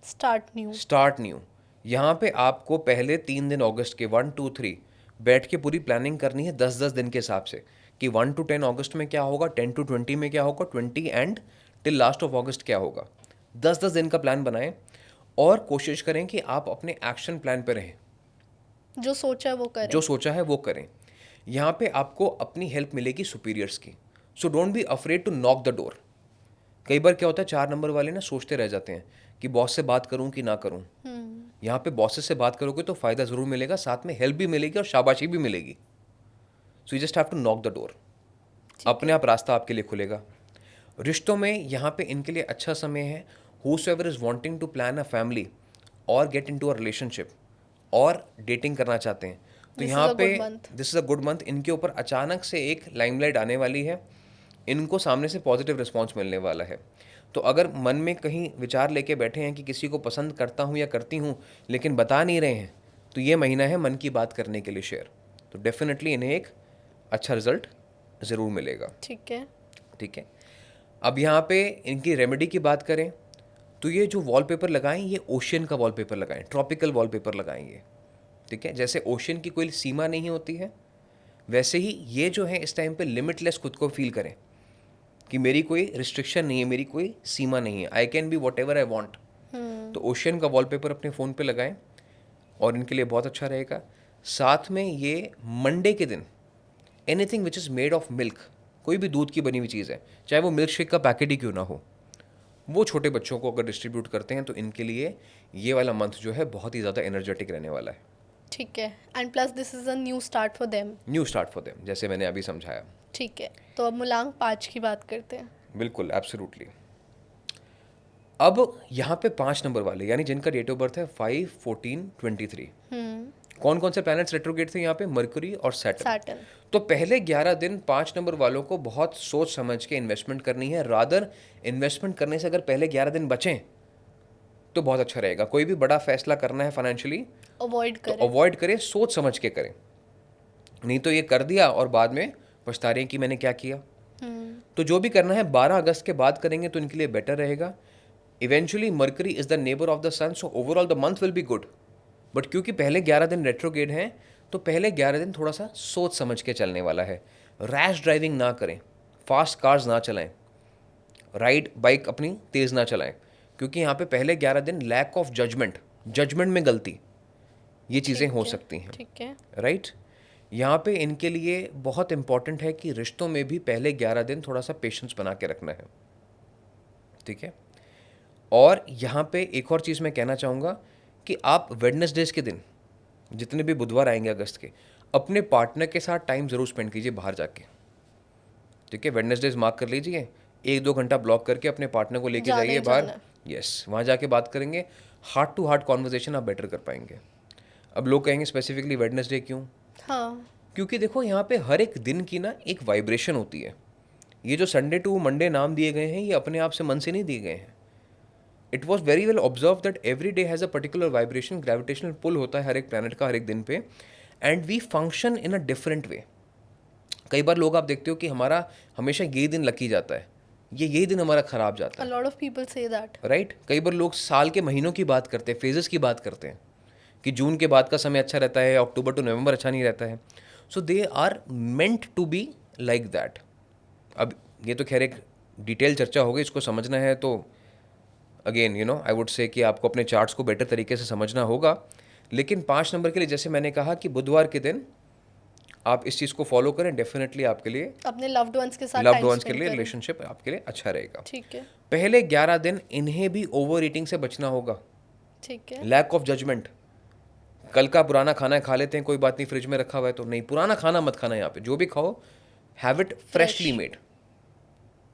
B: Start new.
A: यहाँ पे आपको पहले 3 दिन अगस्त के 1 2 3 बैठ के पूरी प्लानिंग करनी है 10-10 दिन के हिसाब से कि 1 to 10 अगस्त में क्या होगा, 10 to 20 में क्या होगा, 20 एंड टिल लास्ट ऑफ अगस्त क्या होगा। 10-10 दिन का प्लान बनाएं और कोशिश करें कि आप अपने एक्शन प्लान पे रहें।
B: जो सोचा है वो करें।
A: जो सोचा है वो करें। यहाँ पे आपको अपनी हेल्प मिलेगी सुपीरियर्स की। So don't be afraid to knock the door. कई बार क्या होता है, 4 नंबर वाले ना सोचते रह जाते हैं कि बॉस से बात करूं कि ना करूं। यहाँ पे बॉसेस से बात करोगे तो फ़ायदा ज़रूर मिलेगा, साथ में हेल्प भी मिलेगी और शाबाशी भी मिलेगी। So you just have to knock the door. अपने आप रास्ता आपके लिए खुलेगा। रिश्तों में यहाँ पे इनके लिए अच्छा समय है। Whosoever is wanting to plan a family और गेट इनटू अ रिलेशनशिप और डेटिंग करना चाहते हैं तो
B: This is
A: यहाँ
B: a
A: पे
B: good month.
A: This is a good month. इनके ऊपर अचानक से एक लाइमलाइट आने वाली है। इनको सामने से पॉजिटिव रिस्पॉन्स मिलने वाला है। तो अगर मन में कहीं विचार लेके बैठे हैं कि किसी को पसंद करता हूँ या करती हूँ लेकिन बता नहीं रहे हैं, तो ये महीना है मन की बात करने के लिए शेयर। तो डेफिनेटली इन्हें एक अच्छा रिजल्ट ज़रूर मिलेगा।
B: ठीक है।
A: ठीक है। अब यहाँ पे इनकी रेमेडी की बात करें तो ये जो वॉलपेपर लगाएं, ये ओशियन का वॉलपेपर लगाएं, ट्रॉपिकल वॉलपेपर लगाएं ये। ठीक है। जैसे ओशियन की कोई सीमा नहीं होती है, वैसे ही ये जो है इस टाइम पे लिमिटलेस खुद को फील करें कि मेरी कोई रिस्ट्रिक्शन नहीं है, मेरी कोई सीमा नहीं है, I can be what ever I want. तो ओशियन का वॉलपेपर अपने फ़ोन पे लगाएं और इनके लिए बहुत अच्छा रहेगा। साथ में ये मंडे के दिन anything which is made of milk, कोई भी दूध की बनी हुई चीज़ है, चाहे वो मिल्क शेक का पैकेट ही क्यों ना हो, वो छोटे बच्चों को अगर डिस्ट्रीब्यूट करते हैं तो इनके लिए ये वाला मंथ जो है बहुत ही ज़्यादा एनर्जेटिक रहने वाला है।
B: ठीक है। And plus this is a new start for them.
A: New start for them, जैसे मैंने अभी समझाया।
B: ठीक है, तो अब मूलांक 5 की बात करते हैं।
A: बिल्कुल, एब्सोल्युटली। अब यहाँ पे 5 नंबर वाले यानी जिनका डेट ऑफ बर्थ है 5 14 23, कौन कौन से प्लैनेट्स रेट्रोगेट थे यहाँ पे, मरकरी और सैटर्न। तो पहले 11 दिन 5 नंबर वालों को बहुत सोच समझ के इन्वेस्टमेंट करनी है। रादर इन्वेस्टमेंट करने से अगर पहले 11 दिन बचें तो बहुत अच्छा रहेगा। कोई भी बड़ा फैसला करना है फाइनेंशियली तो अवॉइड करें, सोच समझ के करें, नहीं तो ये कर दिया और बाद में पछता रहे हैं कि मैंने क्या किया। तो जो भी करना है 12 अगस्त के बाद करेंगे तो इनके लिए बेटर रहेगा। Eventually Mercury is the neighbour of the sun, so overall the month will be good. But क्योंकि पहले 11 दिन रेट्रोगेड हैं तो पहले 11 दिन थोड़ा सा सोच समझ के चलने वाला है। रैश ड्राइविंग ना करें, फास्ट कार्स ना चलाएं, राइड बाइक अपनी तेज़ ना चलाएं, क्योंकि यहाँ पे पहले 11 दिन लैक ऑफ जजमेंट में गलती, ये चीज़ें हो सकती हैं।
B: ठीक है।
A: राइट। यहाँ पे इनके लिए बहुत इंपॉर्टेंट है कि रिश्तों में भी पहले 11 दिन थोड़ा सा पेशेंस बना के रखना है। ठीक है। और यहाँ पे एक और चीज़ मैं कहना चाहूँगा कि आप वेडनेसडेज के दिन, जितने भी बुधवार आएंगे अगस्त के, अपने पार्टनर के साथ टाइम ज़रूर स्पेंड कीजिए बाहर जाके। ठीक है। वेडनेसडेज मार्क कर लीजिए, 1-2 घंटा ब्लॉक करके अपने पार्टनर को लेके जाइए बाहर। यस, वहाँ जाके बात करेंगे, हार्ट टू हार्ट कॉन्वर्जेशन आप बेटर कर पाएंगे। अब लोग कहेंगे स्पेसिफिकली वेडनेसडे क्यों?
B: हाँ,
A: क्योंकि देखो यहाँ पे हर एक दिन की ना एक वाइब्रेशन होती है। ये जो संडे टू मंडे नाम दिए गए हैं ये अपने आप से मन से नहीं दिए गए हैं। It was very well observe that every day has a particular vibration, gravitational pull होता है हर एक प्लैनेट का हर एक दिन पे, and we function in a different way. कई बार लोग आप देखते हो कि हमारा हमेशा यही दिन लकी जाता है, यही दिन हमारा ख़राब जाता
B: a
A: है।
B: lot of people say that.
A: Right. कई बार लोग साल के महीनों की बात करते हैं, फेजेस की बात करते हैं कि जून के बाद का समय अच्छा रहता है, अक्टूबर टू नवंबर अच्छा नहीं रहता है। So they are meant to be like that. अब ये तो खैर एक डिटेल चर्चा होगी, इसको समझना है तो अगेन आई वुड से कि आपको अपने चार्ट्स को बेटर तरीके से समझना होगा। लेकिन 5 नंबर के लिए जैसे मैंने कहा कि बुधवार के दिन आप इस चीज़ को फॉलो करें, डेफिनेटली आपके लिए,
B: अपने लव्ड वंस के साथ
A: लव्ड वंस के लिए रिलेशनशिप आपके लिए अच्छा रहेगा।
B: ठीक है।
A: पहले 11 दिन इन्हें भी ओवर ईटिंग से बचना होगा।
B: ठीक है।
A: Lack of judgement. कल का पुराना खाना खा लेते हैं, कोई बात नहीं, फ्रिज में रखा हुआ है तो नहीं, पुराना खाना मत खाना। यहाँ पे जो भी खाओ हैव इट फ्रेशली मेड।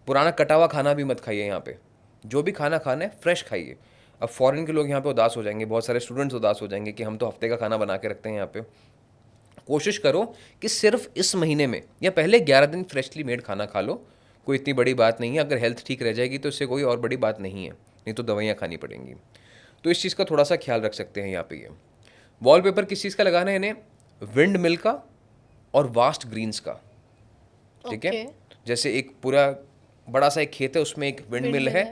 A: पुराना कटा हुआ खाना भी मत खाइए। यहाँ पे जो भी खाना खाना है फ्रेश खाइए। अब फॉरेन के लोग यहाँ पे उदास हो जाएंगे, बहुत सारे स्टूडेंट्स उदास हो जाएंगे कि हम तो हफ्ते का खाना बना के रखते हैं यहाँ पे। कोशिश करो कि सिर्फ इस महीने में या पहले 11 दिन फ्रेशली मेड खाना खा लो, कोई इतनी बड़ी बात नहीं है। अगर हेल्थ ठीक रह जाएगी तो इससे कोई और बड़ी बात नहीं है, नहीं तो दवाइयाँ खानी पड़ेंगी। तो इस चीज़ का थोड़ा सा ख्याल रख सकते हैं यहाँ पे। ये वॉलपेपर किस चीज़ का लगाना है इन्हें? विंड मिल का और वास्ट ग्रीन्स का, ठीक है। जैसे एक पूरा बड़ा सा एक खेत है, उसमें एक विंड मिल है,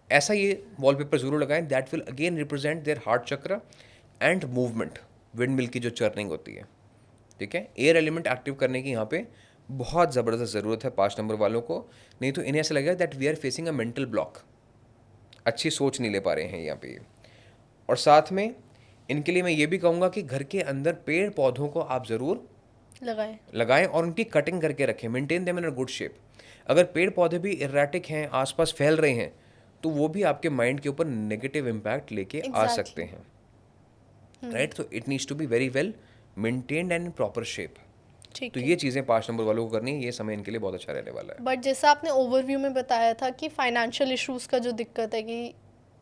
A: ऐसा ये वॉलपेपर ज़रूर लगाएं। That will again represent their heart चक्र एंड मूवमेंट, विंड मिल की जो चर्निंग होती है, ठीक है। एयर एलिमेंट एक्टिव करने की यहाँ पे बहुत ज़बरदस्त ज़रूरत है 5 नंबर वालों को, नहीं तो इन्हें ऐसा लगेगा that we are facing a mental block, अच्छी सोच नहीं ले पा रहे हैं यहाँ पे। और साथ में इनके लिए मैं ये भी कहूँगा कि घर के अंदर पेड़ पौधों को आप ज़रूर लगाएं और उनकी कटिंग करके रखें, maintain them in a good shape. अगर पेड़ पौधे भी इरेटिक हैं, आसपास फैल रहे हैं, तो वो भी आपके माइंड के ऊपर नेगेटिव इम्पैक्ट लेके आ सकते हैं, राइट। तो it needs to be very well maintained and in proper shape. तो ये चीज़ें 5 नंबर वालों को करनी है, ये समय इनके लिए बहुत अच्छा रहने वाला है।
B: बट जैसा आपने ओवरव्यू में बताया था कि फाइनेंशियल इश्यूज का जो दिक्कत है कि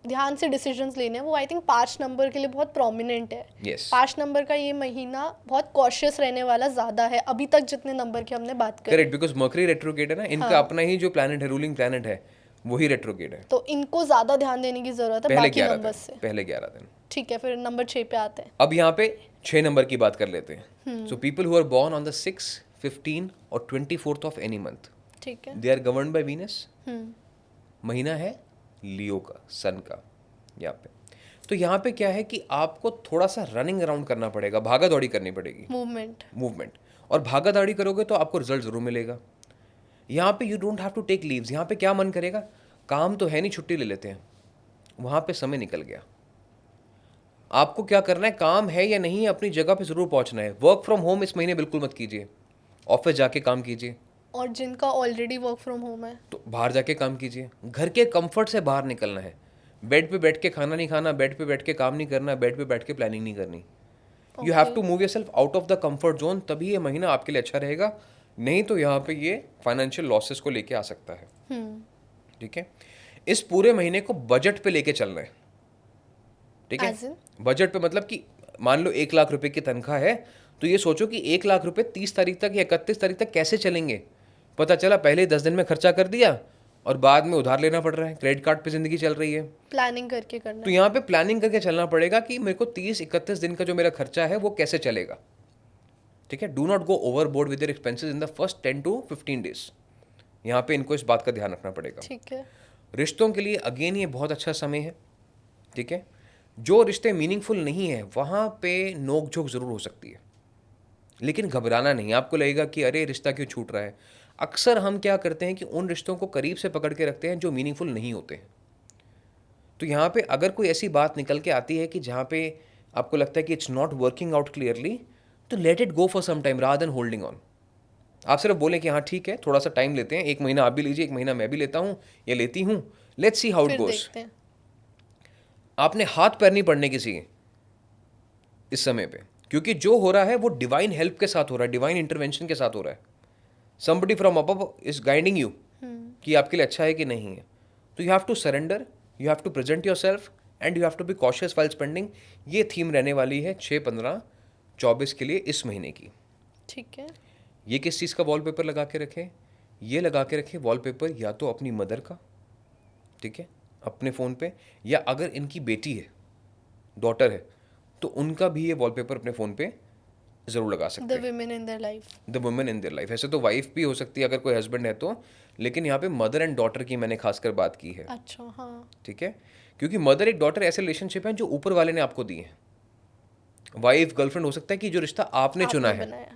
B: ध्यान से डिसीजंस लेने हैं, वो आई थिंक 5 नंबर के लिए बहुत प्रोमिनेंट है।
A: Yes.
B: 5 नंबर का ये महीना बहुत कॉशियस रहने वाला ज़्यादा है अभी तक जितने नंबर की हमने बात करी।
A: करेक्ट, बिकॉज मर्करी रेट्रोगेट है ना, इनका अपना ही जो प्लैनेट है, रूलिंग प्लैनेट है, वही रेट्रोगेट है।
B: तो इनको ज़्यादा ध्यान देने की ज़रूरत है बाकी नंबर से।
A: पहले 11 दिन।
B: ठीक है, फिर नंबर 6 पे आते हैं।
A: अब यहाँ पे 6 नंबर की बात कर लेते हैं। So people who are born on the 6, 15 और 24th ऑफ एनी मंथ,
B: ठीक है,
A: they are governed by Venus. महीना है लियो का, सन का यहाँ पे। तो यहाँ पे क्या है कि आपको थोड़ा सा रनिंग अराउंड करना पड़ेगा, भागा दौड़ी करनी पड़ेगी, मूवमेंट। और भागा दौड़ी करोगे तो आपको रिजल्ट जरूर मिलेगा। यहाँ पे you don't have to take leaves. यहाँ पे क्या मन करेगा, काम तो है नहीं, छुट्टी ले लेते हैं, वहाँ पे समय निकल गया। आपको क्या करना है, काम है या नहीं है, अपनी जगह पे जरूर पहुँचना है। वर्क फ्रॉम होम इस महीने बिल्कुल मत कीजिए, ऑफिस जाके काम कीजिए।
B: और जिनका ऑलरेडी वर्क फ्रॉम होम है
A: तो बाहर जाके काम कीजिए, घर के कंफर्ट से बाहर निकलना है। बेड पे बैठ के खाना नहीं खाना, बेड पे बैठ के काम नहीं करना, बेड पे बैठ के प्लानिंग नहीं करनी। You have to move yourself out of the comfort zone, तभी ये महीना आपके लिए अच्छा रहेगा। नहीं तो यहाँ पे ये फाइनेंशियल लॉसेस को लेके आ सकता है, ठीक है। इस पूरे महीने को बजट पे लेके चलना है, ठीक है। बजट पे मतलब कि मान लो 1 लाख रुपए की तनख्वाह है, तो ये सोचो कि 1 लाख रुपए 30 तारीख तक या 31 तारीख तक कैसे चलेंगे। पता चला पहले 10 दिन में खर्चा कर दिया और बाद में उधार लेना पड़ रहा है, क्रेडिट कार्ड पे जिंदगी चल रही है।
B: प्लानिंग करके करना,
A: तो यहाँ पे प्लानिंग करके चलना पड़ेगा कि मेरे को 30-31 दिन का जो मेरा खर्चा है वो कैसे चलेगा, ठीक है। Do not go overboard with your expenses in the first 10 to 15 days. यहाँ पे इनको इस बात का ध्यान रखना पड़ेगा,
B: ठीक है।
A: रिश्तों के लिए अगेन ये बहुत अच्छा समय है, ठीक है। जो रिश्ते मीनिंगफुल नहीं है वहाँ पे नोक झोंक जरूर हो सकती है, लेकिन घबराना नहीं। आपको लगेगा कि अरे रिश्ता क्यों छूट रहा है। अक्सर हम क्या करते हैं कि उन रिश्तों को करीब से पकड़ के रखते हैं जो मीनिंगफुल नहीं होते हैं। तो यहाँ पे अगर कोई ऐसी बात निकल के आती है कि जहाँ पे आपको लगता है कि it's not working out clearly, तो let it go for some time rather than holding on. आप सिर्फ बोलें कि हाँ ठीक है, थोड़ा सा टाइम लेते हैं, 1 महीना आप भी लीजिए, 1 महीना मैं भी लेता हूँ या लेती हूँ, let's see how it goes. आपने हाथ पैर नहीं पड़ने किसी इस समय पे, क्योंकि जो हो रहा है वो डिवाइन हेल्प के साथ हो रहा है, डिवाइन इंटरवेंशन के साथ हो रहा है। Somebody from above is guiding you कि आपके लिए अच्छा है कि नहीं है। तो you have to surrender, you have to present yourself and you have to be cautious while spending. ये थीम रहने वाली है 6, 15, 24 के लिए इस महीने की,
B: ठीक है।
A: ये किस चीज़ का वॉलपेपर लगा के रखें? ये लगा के रखें वॉलपेपर या तो अपनी मदर का, ठीक है, अपने फ़ोन पे, या अगर इनकी बेटी है, डॉटर है, तो उनका भी ये वॉलपेपर अपने फ़ोन पे ज़रूर लगा सकते हैं।
B: The women in their life,
A: the women in their life. ऐसे तो वाइफ भी हो सकती है अगर कोई हस्बैंड है तो, लेकिन यहाँ पे मदर एंड डॉटर की मैंने खासकर बात की है।
B: अच्छा, हाँ,
A: ठीक है, क्योंकि मदर एक डॉटर ऐसे रिलेशनशिप हैं जो ऊपर वाले ने आपको दिए हैं। वाइफ गर्लफ्रेंड हो सकता है कि जो रिश्ता आपने चुना है।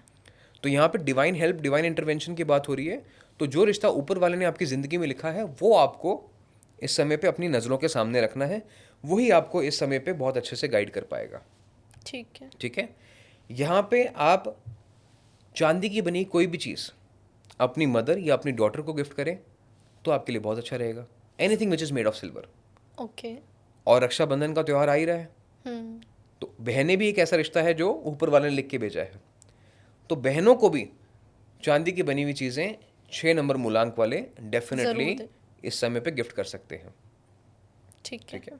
A: तो यहाँ पे डिवाइन हेल्प, डिवाइन इंटरवेंशन की बात हो रही है। तो जो रिश्ता ऊपर वाले ने आपकी ज़िंदगी में लिखा है वो आपको इस समय पे अपनी नज़रों के सामने रखना है, वही आपको इस समय पे बहुत अच्छे से गाइड कर पाएगा।
B: ठीक है,
A: ठीक है। यहाँ पे आप चांदी की बनी कोई भी चीज़ अपनी मदर या अपनी डॉटर को गिफ्ट करें तो आपके लिए बहुत अच्छा रहेगा। Anything which is made of silver.
B: Okay.
A: और रक्षाबंधन का त्यौहार आ ही रहा है, तो बहनें भी एक ऐसा रिश्ता है जो ऊपर वाले ने लिख के भेजा है। तो बहनों को भी चांदी की बनी हुई चीज़ें 6 नंबर मूलांक वाले डेफिनेटली इस समय पे गिफ्ट कर सकते हैं।
B: ठीक है।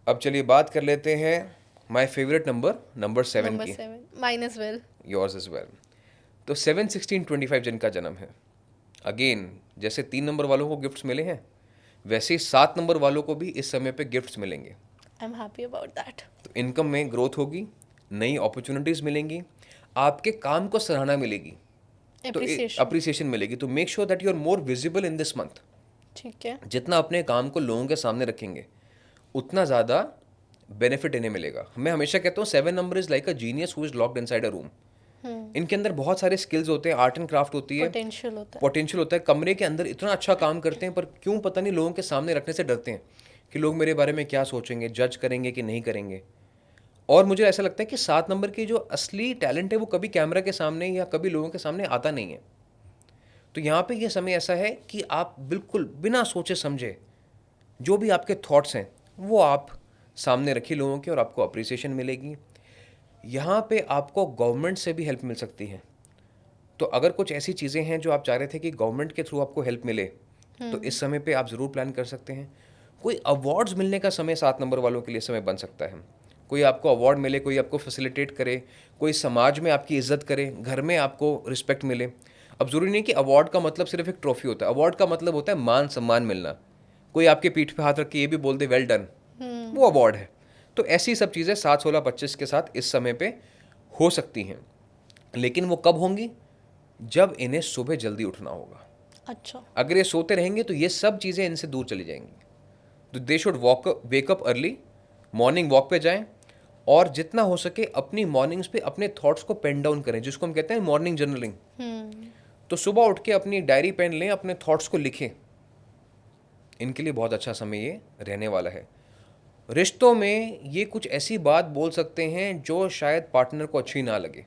A: अब चलिए बात कर लेते हैं माय फेवरेट नंबर 7
B: नंबर
A: की।
B: 7 mine as well.
A: Yours is well. तो 7 16 25 जिनका जन्म है, अगेन जैसे 3 नंबर वालों को गिफ्ट्स मिले हैं, वैसे ही 7 नंबर वालों को भी इस समय पे गिफ्ट्स मिलेंगे।
B: I am happy about that.
A: तो इनकम में ग्रोथ होगी, नई अपॉर्चुनिटीज़ मिलेंगी, आपके काम को सराहना मिलेगी, तो
B: एप्रिसिएशन।
A: अप्रिसिएशन मिलेगी। तो make sure that you are more visible in this month.
B: ठीक है।
A: जितना अपने काम को लोगों के सामने रखेंगे, उतना ज़्यादा बेनिफिट इन्हें मिलेगा। मैं हमेशा कहता हूँ 7 number is like a genius who is locked inside a room. इनके अंदर बहुत सारे स्किल्स होते हैं, आर्ट एंड क्राफ्ट होती है,
B: पोटेंशियल होता है।
A: पोटेंशियल होता है, कमरे के अंदर इतना अच्छा काम करते हैं, पर क्यों पता नहीं लोगों के सामने रखने से डरते हैं कि लोग मेरे बारे में क्या सोचेंगे, जज करेंगे कि नहीं करेंगे। और मुझे ऐसा लगता है कि 7 नंबर की जो असली टैलेंट है वो कभी कैमरा के सामने या कभी लोगों के सामने आता नहीं है। तो यहाँ पे ये समय ऐसा है कि आप बिल्कुल बिना सोचे समझे जो भी आपके थॉट्स हैं वो आप सामने रखिए लोगों के, और आपको अप्रिसिएशन मिलेगी। यहाँ पे आपको गवर्नमेंट से भी हेल्प मिल सकती है। तो अगर कुछ ऐसी चीज़ें हैं जो आप चाह रहे थे कि गवर्नमेंट के थ्रू आपको हेल्प मिले, तो इस समय पे आप ज़रूर प्लान कर सकते हैं। कोई अवार्ड्स मिलने का समय 7 नंबर वालों के लिए समय बन सकता है। कोई आपको अवार्ड मिले, कोई आपको फैसिलिटेट करे, कोई समाज में आपकी इज्जत करे, घर में आपको रिस्पेक्ट मिले। अब ज़रूरी नहीं कि अवार्ड का मतलब सिर्फ एक ट्रॉफी होता है। अवार्ड का मतलब होता है मान सम्मान मिलना। कोई आपके पीठ पे हाथ रख के ये भी बोल दे वेल डन, वो अवार्ड है। तो ऐसी सब चीज़ें 7 16 25 के साथ इस समय पे हो सकती हैं, लेकिन वो कब होंगी? जब इन्हें सुबह जल्दी उठना होगा।
B: अच्छा।
A: अगर ये सोते रहेंगे तो ये सब चीज़ें इनसे दूर चली जाएंगी। तो they should wake up early, morning walk पे जाएं, और जितना हो सके अपनी मॉर्निंग्स पे अपने थॉट्स को पेन डाउन करें, जिसको हम कहते हैं मॉर्निंग जर्नलिंग। तो सुबह उठ के अपनी डायरी पेन लें, अपने थॉट्स को लिखें। इनके लिए बहुत अच्छा समय ये रहने वाला है। रिश्तों में ये कुछ ऐसी बात बोल सकते हैं जो शायद पार्टनर को अच्छी ना लगे,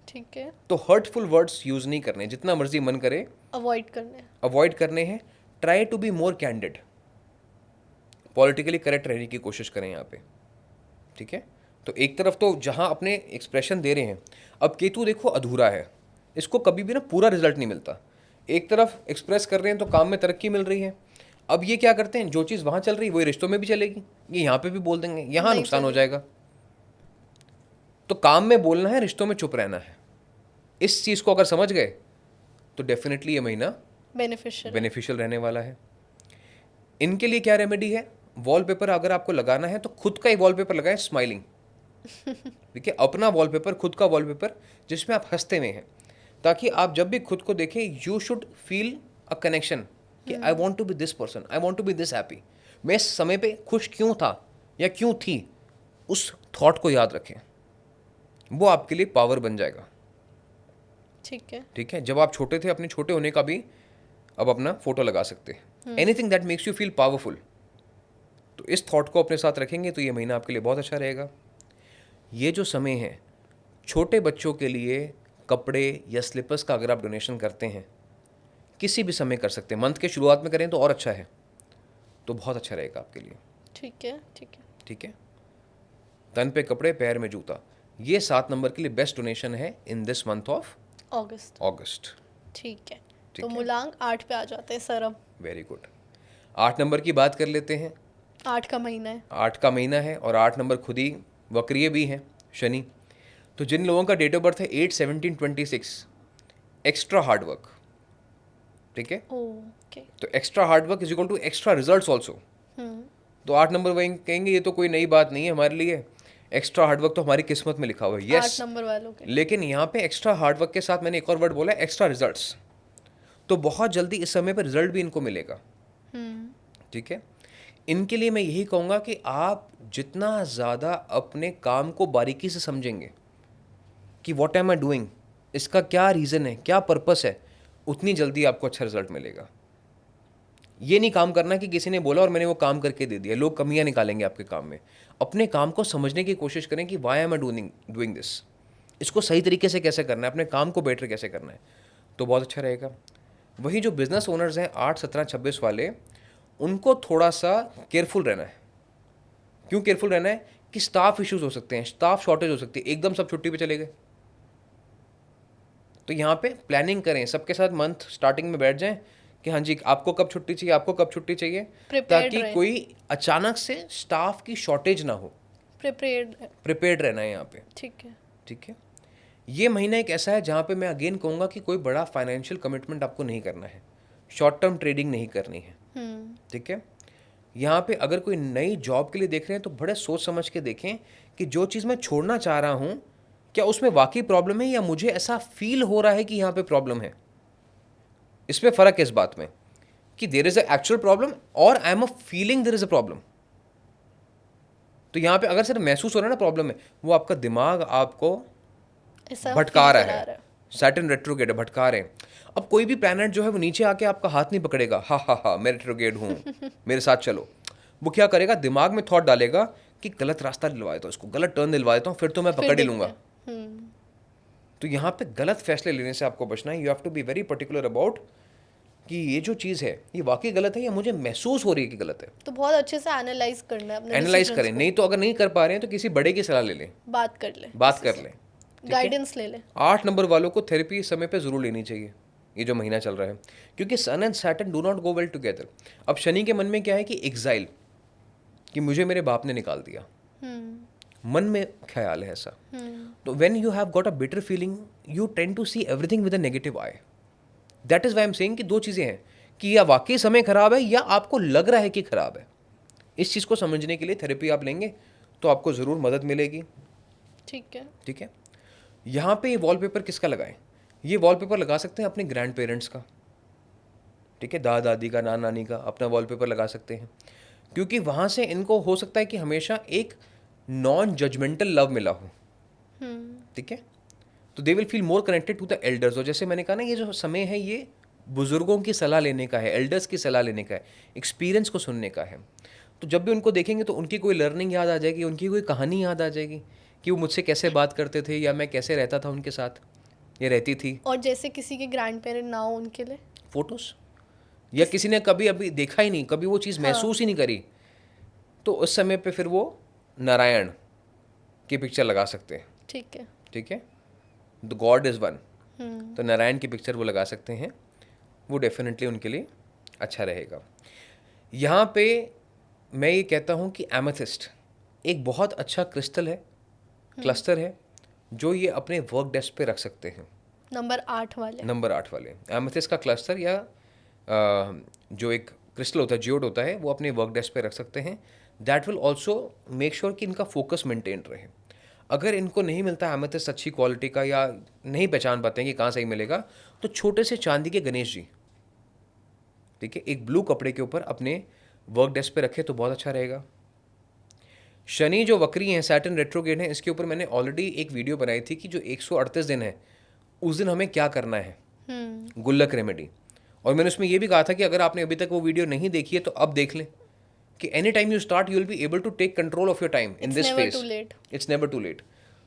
B: ठीक है।
A: तो हर्टफुल वर्ड्स यूज़ नहीं करने। जितना मर्जी मन करे
B: अवॉइड करने।
A: अवॉइड करने हैं। Try to be more candid, politically correct रहने की कोशिश करें यहाँ पे, ठीक है। तो एक तरफ तो जहाँ अपने एक्सप्रेशन दे रहे हैं, अब केतु देखो अधूरा है, इसको कभी भी ना पूरा रिजल्ट नहीं मिलता। एक तरफ एक्सप्रेस कर रहे हैं तो काम में तरक्की मिल रही है, अब ये क्या करते हैं, जो चीज़ वहाँ चल रही है वही रिश्तों में भी चलेगी, ये यहाँ पे भी बोल देंगे, यहाँ
B: नहीं
A: नुकसान हो
B: चलेगी।
A: जाएगा। तो काम में बोलना है, रिश्तों में चुप रहना है। इस चीज़ को अगर समझ गए तो डेफिनेटली ये महीना बेनिफिशियल रहने वाला है। इनके लिए क्या रेमेडी है? वॉलपेपर अगर आपको लगाना है तो खुद का ही वॉलपेपर लगाएं, स्माइलिंग। ठीक है, अपना वॉलपेपर, खुद का वॉलपेपर जिसमें आप हंसते हुए हैं, ताकि आप जब भी खुद को देखें you should feel a connection कि I want to be this person, I want to be this happy. मैं इस समय पे खुश क्यों था या क्यों थी, उस थॉट को याद रखें, वो आपके लिए पावर बन जाएगा।
B: ठीक है।
A: ठीक है, जब आप छोटे थे अपने छोटे होने का भी अब अपना फोटो लगा सकते हैं। Anything that makes you feel powerful, तो इस थॉट को अपने साथ रखेंगे तो ये महीना आपके लिए बहुत अच्छा रहेगा। ये जो समय है छोटे बच्चों के लिए कपड़े या स्लीपर्स का अगर आप डोनेशन करते हैं, किसी भी समय कर सकते हैं, मंथ के शुरुआत में करें तो और अच्छा है, तो बहुत अच्छा रहेगा आपके लिए।
B: ठीक है। ठीक है।
A: ठीक है, तन पे कपड़े, पैर में जूता, ये 7 नंबर के लिए बेस्ट डोनेशन है इन दिस मंथ ऑफ
B: अगस्त। ठीक है। तो मूलांक 8 पे आ जाते हैं सर। अब
A: वेरी गुड। 8 नंबर की बात कर लेते हैं।
B: 8 का महीना है।
A: 8 का महीना है और 8 नंबर खुद ही वक्रीय भी है, शनि। तो जिन लोगों का डेट ऑफ बर्थ है 8 17 26, एक्स्ट्रा हार्ड वर्क। ठीक है,
B: ओके।
A: तो extra hard work is equal to extra results also. तो 8 नंबर वही कहेंगे ये तो कोई नई बात नहीं है हमारे लिए, एक्स्ट्रा हार्डवर्क तो हमारी किस्मत में लिखा हुआ है।
B: 8 नंबर वालों के।
A: लेकिन यहाँ पे एक्स्ट्रा हार्डवर्क के साथ मैंने एक और वर्ड बोला, एक्स्ट्रा रिजल्ट्स। तो बहुत जल्दी इस समय पर रिजल्ट भी इनको मिलेगा। ठीक है, इनके लिए मैं यही कहूँगा कि आप जितना ज़्यादा अपने काम को बारीकी से समझेंगे कि व्हाट एम आई डूइंग, इसका क्या रीज़न है, क्या पर्पस है, उतनी जल्दी आपको अच्छा रिजल्ट मिलेगा। ये नहीं काम करना कि किसी ने बोला और मैंने वो काम करके दे दिया। लोग कमियां निकालेंगे आपके काम में। अपने काम को समझने की कोशिश करें कि why am I doing this, इसको सही तरीके से कैसे करना है, अपने काम को बेटर कैसे करना है, तो बहुत अच्छा रहेगा। वही जो बिजनेस ओनर्स हैं 8 17 26 वाले, उनको थोड़ा सा केयरफुल रहना है। क्यों केयरफुल रहना है? कि स्टाफ इश्यूज हो सकते हैं, स्टाफ शॉर्टेज हो सकती है, एकदम सब छुट्टी पे चले गए। तो यहाँ पे प्लानिंग करें, सबके साथ मंथ स्टार्टिंग में बैठ जाएं कि हाँ जी आपको कब छुट्टी चाहिए, आपको कब छुट्टी चाहिए,
B: Prepared
A: ताकि
B: रहे।
A: कोई अचानक से स्टाफ की शॉर्टेज ना हो।
B: प्रिपेयर्ड।
A: प्रिपेयर्ड रहना है यहाँ पे।
B: ठीक है।
A: ठीक है, ये महीना एक ऐसा है जहाँ पे मैं अगेन कहूँगा कि कोई बड़ा फाइनेंशियल कमिटमेंट आपको नहीं करना है, शॉर्ट टर्म ट्रेडिंग नहीं करनी है। ठीक है, यहाँ पे अगर कोई नई जॉब के लिए देख रहे हैं तो बड़े सोच समझ के देखें कि जो चीज़ मैं छोड़ना चाह रहा हूँ क्या उसमें वाकई प्रॉब्लम है, या मुझे ऐसा फील हो रहा है कि यहाँ पे प्रॉब्लम है। इसमें फ़र्क है इस बात में कि there is a actual problem और I am a feeling there is a problem. तो यहाँ पे अगर सिर्फ महसूस हो रहा है ना प्रॉब्लम है, वो आपका दिमाग आपको
B: ऐसा
A: भटका
B: feel
A: रहा
B: करा
A: है, सैटर्न रेट्रोगेड है, भटका रहे हैं। अब कोई भी प्लैनेट जो है वो नीचे आके आपका हाथ नहीं पकड़ेगा, हा हा हा मैं रेट्रोगेड हूँ मेरे साथ चलो। वो क्या करेगा, दिमाग में थॉट डालेगा कि गलत रास्ता दिलवा देता हूँ इसको, गलत टर्न दिलवा देता हूँ, फिर तो मैं
B: फिर
A: पकड़ ही
B: देखते
A: लूंगा।
B: हैं।
A: तो यहाँ पे गलत फैसले लेने से आपको बचना है। You have to be very particular about कि ये जो चीज़ है ये वाकई गलत है या मुझे महसूस हो रही है कि गलत है।
B: तो बहुत अच्छे से एनालाइज करना है अपने
A: एनालाइज
B: decisions
A: करें,
B: को।
A: नहीं तो अगर नहीं कर पा रहे हैं तो किसी बड़े की सलाह ले लें,
B: बात कर ले,
A: बात कर लें।
B: गाइडेंस ले ले।
A: 8 नंबर वालों को थेरेपी समय पे ज़रूर लेनी चाहिए, ये जो महीना चल रहा है, क्योंकि sun and Saturn do not go well together. अब शनि के मन में क्या है कि एग्जाइल, कि मुझे मेरे बाप ने निकाल दिया, मन में ख्याल है ऐसा। तो when you have got a better feeling you tend to see everything with a negative eye. That is why am saying कि दो चीज़ें हैं कि या वाकई समय खराब है या आपको लग रहा है कि खराब है। इस चीज़ को समझने के लिए थेरेपी आप लेंगे तो आपको ज़रूर मदद मिलेगी।
B: ठीक है।
A: ठीक है, यहाँ पे ये वॉलपेपर किसका लगाएं? ये वॉलपेपर लगा सकते हैं अपने ग्रैंड पेरेंट्स का। ठीक है, दादा दादी का, नाना नानी का अपना वॉलपेपर लगा सकते हैं, क्योंकि वहाँ से इनको हो सकता है कि हमेशा एक नॉन जजमेंटल लव मिला हो। ठीक है, तो they will feel more connected to the elders. और जैसे मैंने कहा ना, ये जो समय है ये बुजुर्गों की सलाह लेने का है, एल्डर्स की सलाह लेने का है, एक्सपीरियंस को सुनने का है। तो जब भी उनको देखेंगे तो उनकी कोई लर्निंग याद आ जाएगी, उनकी कोई कहानी याद आ जाएगी कि वो मुझसे कैसे बात करते थे या मैं कैसे रहता था उनके साथ, ये रहती थी।
B: और जैसे किसी के ग्रैंड पेरेंट ना हो उनके लिए
A: फोटोज, या किसी ने कभी अभी देखा ही नहीं, कभी वो चीज़ महसूस ही नहीं करी, तो उस समय पे फिर वो नारायण की पिक्चर लगा सकते हैं।
B: ठीक है।
A: ठीक है, द गॉड इज़ वन, तो नारायण की पिक्चर वो लगा सकते हैं, वो डेफिनेटली उनके लिए अच्छा रहेगा। यहाँ पे मैं ये कहता हूँ कि एमेथिस्ट एक बहुत अच्छा क्रिस्टल है, क्लस्टर है, जो ये अपने वर्क डेस्क पे रख सकते हैं।
B: नंबर 8 वाले।
A: नंबर 8 वाले एमेथिस्ट का क्लस्टर या जो एक क्रिस्टल होता है, जियोड होता है, वो अपने वर्क डेस्क पे रख सकते हैं। That will also make sure कि इनका फोकस मेंटेन रहे। अगर इनको नहीं मिलता एमेथिस्ट अच्छी क्वालिटी का, या नहीं पहचान पाते हैं कि कहाँ सही मिलेगा, तो छोटे से चांदी के गणेश जी, ठीक है, एक ब्लू कपड़े के ऊपर अपने वर्क डेस्क पे रखे तो बहुत अच्छा रहेगा। शनि जो वक्री हैं, सैटर्न रेट्रोगेड हैं, इसके ऊपर मैंने ऑलरेडी एक वीडियो बनाई थी कि जो 138 दिन है उस दिन हमें क्या करना है, गुल्लक रेमेडी। और मैंने उसमें ये भी कहा था कि अगर आपने अभी तक वो वीडियो नहीं देखी है तो अब देख लें कि any time you start you will be able to take control of your time in this phase. It's never too late.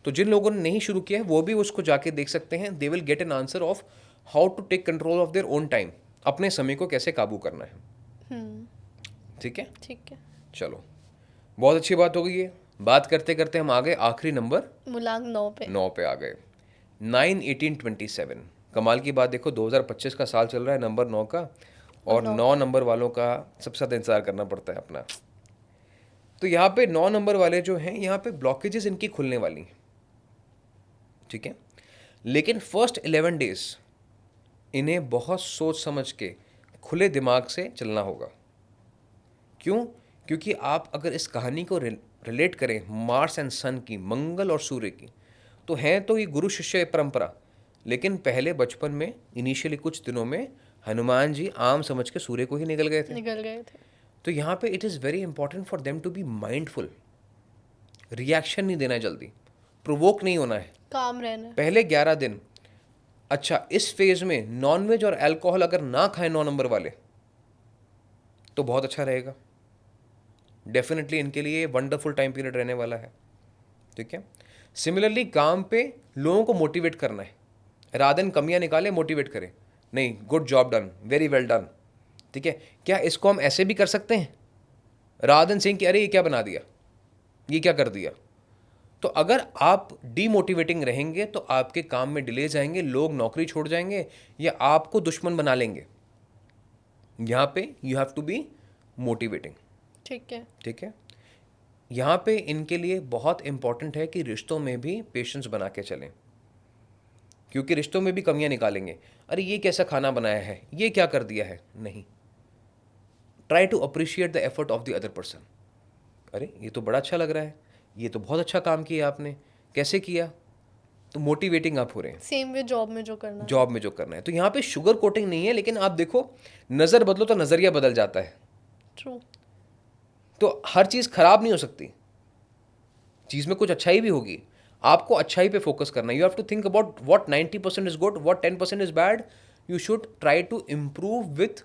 A: तो जिन लोगों ने नहीं शुरू किया है वो भी उसको जाके देख सकते हैं। They will get an answer of how to take control of their own time, अपने समय को कैसे काबू करना है। ठीक है,
B: ठीक है।
A: चलो बहुत अच्छी बात हो गई है। बात करते करते हम आ गए आखिरी नंबर
B: मूलांक 9 पे।
A: 9 पे आ गए, 9 18 27। कमाल की बात देखो, 2025 का साल चल रहा है, नंबर 9 का, और 9 नंबर वालों का सबसे ज़्यादा इंतजार करना पड़ता है अपना। तो यहाँ पे 9 नंबर वाले जो हैं, यहाँ पे ब्लॉकेजेस इनकी खुलने वाली हैं। ठीक है, लेकिन फर्स्ट 11 डेज इन्हें बहुत सोच समझ के खुले दिमाग से चलना होगा। क्यों? क्योंकि आप अगर इस कहानी को रिलेट करें मार्स एंड सन की, मंगल और सूर्य की, तो हैं तो ये गुरु शिष्य परंपरा, लेकिन पहले बचपन में इनिशियली कुछ दिनों में हनुमान जी आम समझ के सूर्य को ही निकल गए थे। तो यहाँ पे it is very important for them to be mindful, reaction नहीं देना, जल्दी प्रोवोक नहीं होना है,
B: काम रहना
A: पहले 11 दिन। अच्छा, इस फेज में नॉनवेज और अल्कोहल अगर ना खाएं 9 नंबर वाले तो बहुत अच्छा रहेगा। डेफिनेटली इनके लिए वंडरफुल टाइम पीरियड रहने वाला है। ठीक है, सिमिलरली काम पे लोगों को मोटिवेट करना है, राधन कमियां निकाले मोटिवेट करें, नहीं good job done, very well done. ठीक है, क्या इसको हम ऐसे भी कर सकते हैं, राधन सिंह कि अरे ये क्या बना दिया, ये क्या कर दिया। तो अगर आप डीमोटिवेटिंग रहेंगे तो आपके काम में डिले जाएंगे, लोग नौकरी छोड़ जाएंगे या आपको दुश्मन बना लेंगे। यहाँ पे you have to be motivating.
B: ठीक है।
A: ठीक है, यहाँ पे इनके लिए बहुत इंपॉर्टेंट है कि रिश्तों में भी पेशेंस बना के चलें, क्योंकि रिश्तों में भी कमियां निकालेंगे। अरे ये कैसा खाना बनाया है, ये क्या कर दिया है, नहीं। Try to appreciate the effort of the other person. अरे ये तो बड़ा अच्छा लग रहा है, ये तो बहुत अच्छा काम किया आपने, कैसे किया, तो मोटिवेटिंग आप हो रहे हैं।
B: सेम वे जॉब में जो करना है।
A: जॉब में जो करना है, तो यहाँ पे शुगर कोटिंग नहीं है, लेकिन आप देखो नज़र बदलो तो नज़रिया बदल जाता है।
B: ट्रू।
A: तो हर चीज़ खराब नहीं हो सकती, चीज़ में कुछ अच्छाई भी होगी। आपको अच्छाई पे फोकस करना है। You have to think about what 90% is good, what 10% is bad. You should try to improve with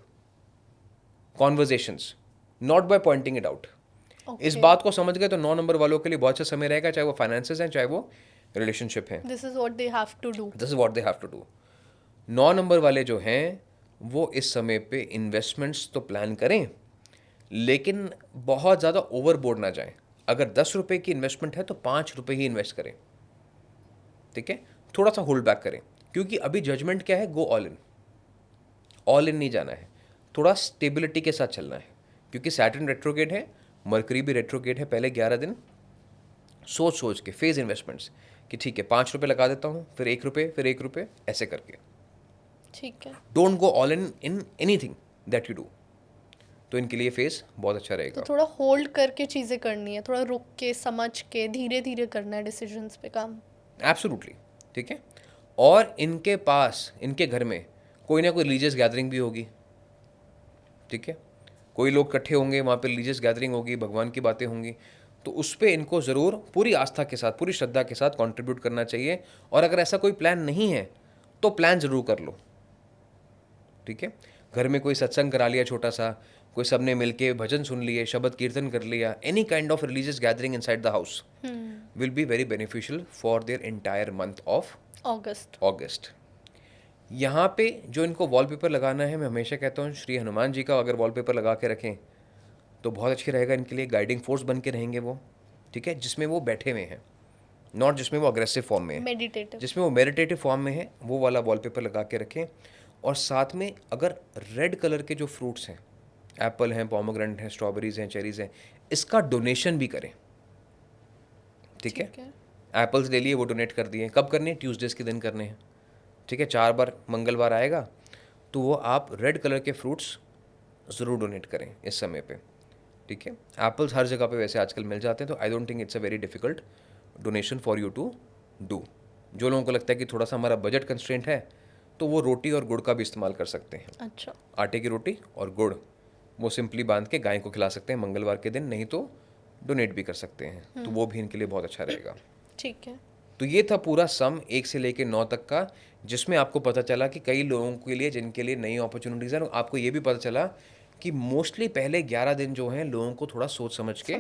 A: conversations, not by pointing it out. इस बात को समझ गए तो 9 नंबर वालों के लिए बहुत अच्छा समय रहेगा, चाहे वो फाइनेंसेस हैं, चाहे वो रिलेशनशिप है।
B: This is what they have to do.
A: This is what they have to do. 9 number वाले जो हैं वो इस समय पे इन्वेस्टमेंट्स तो प्लान करें, लेकिन बहुत ज़्यादा ओवरबोर्ड ना जाएं। अगर 10 रुपये की इन्वेस्टमेंट है तो 5 रुपये ही इन्वेस्ट करें। ठीक है, थोड़ा सा होल्ड बैक करें, क्योंकि अभी जजमेंट क्या है, go all in. All in नहीं जाना है, थोड़ा स्टेबिलिटी के साथ चलना है, क्योंकि सैटर्न रेट्रोगेट है, मरकरी भी रेट्रोगेट है। पहले 11 दिन सोच सोच के फेज इन्वेस्टमेंट्स कि ठीक है 5 रुपये लगा देता हूँ, फिर 1 रुपये, फिर 1 रुपये, ऐसे करके।
B: ठीक है।
A: Don't go all in in anything that you do. तो इनके लिए फेज बहुत अच्छा रहेगा।
B: तो थोड़ा होल्ड करके चीज़ें करनी है, थोड़ा रुक के समझ के धीरे धीरे करना है डिसीजंस पे काम।
A: एब्सोल्युटली। ठीक है, और इनके पास, इनके घर में कोई ना कोई रिलीजियस गैदरिंग भी होगी। ठीक है, कोई लोग इकट्ठे होंगे, वहाँ पे रिलीजियस गैदरिंग होगी, भगवान की बातें होंगी, तो उस पर इनको ज़रूर पूरी आस्था के साथ, पूरी श्रद्धा के साथ कंट्रीब्यूट करना चाहिए। और अगर ऐसा कोई प्लान नहीं है तो प्लान ज़रूर कर लो। ठीक है, घर में कोई सत्संग करा लिया छोटा सा, कोई सबने मिलके भजन सुन लिए, शब्द कीर्तन कर लिया, any kind of religious gathering inside the house will be very beneficial for their entire month of
B: अगस्त।
A: यहाँ पे जो इनको वॉलपेपर लगाना है, मैं हमेशा कहता हूँ श्री हनुमान जी का अगर वॉलपेपर लगा के रखें तो बहुत अच्छी रहेगा इनके लिए। गाइडिंग फोर्स बन के रहेंगे वो। ठीक है, जिसमें वो बैठे हुए हैं, नॉट जिसमें वो अग्रेसिव फॉर्म में है,
B: मेडिटेटिव।
A: जिसमें वो मेडिटेटिव फॉर्म में है, वो वाला वॉलपेपर लगा के रखें। और साथ में अगर रेड कलर के जो फ्रूट्स हैं, एप्पल हैं, पोमोग्रेनेट हैं, स्ट्रॉबेरीज हैं, चेरीज हैं, इसका डोनेशन भी करें। ठीक है, एप्पल्स ले लिए, वो डोनेट कर दिए। कब करने हैं, ट्यूसडेज के दिन करने हैं। ठीक है, 4 बार मंगलवार आएगा तो वो आप रेड कलर के फ्रूट्स ज़रूर डोनेट करें इस समय पे। ठीक है, एप्पल्स हर जगह पे वैसे आजकल मिल जाते हैं, तो I don't think it's a very difficult donation for you to do. जो लोगों को लगता है कि थोड़ा सा हमारा बजट कंस्ट्रेंट है, तो वो रोटी और गुड़ का भी इस्तेमाल कर सकते हैं।
B: अच्छा।
A: आटे की रोटी और गुड़ वो सिंपली बांध के गाय को खिला सकते हैं मंगलवार के दिन, नहीं तो डोनेट भी कर सकते हैं, तो वो भी इनके लिए बहुत अच्छा रहेगा।
B: ठीक है।
A: तो ये था पूरा सम 1 से लेकर 9 तक का, जिसमें आपको पता चला कि कई लोगों के लिए जिनके लिए नई अपॉर्चुनिटीज़ हैं, आपको ये भी पता चला कि मोस्टली पहले 11 दिन जो हैं लोगों को थोड़ा सोच समझ के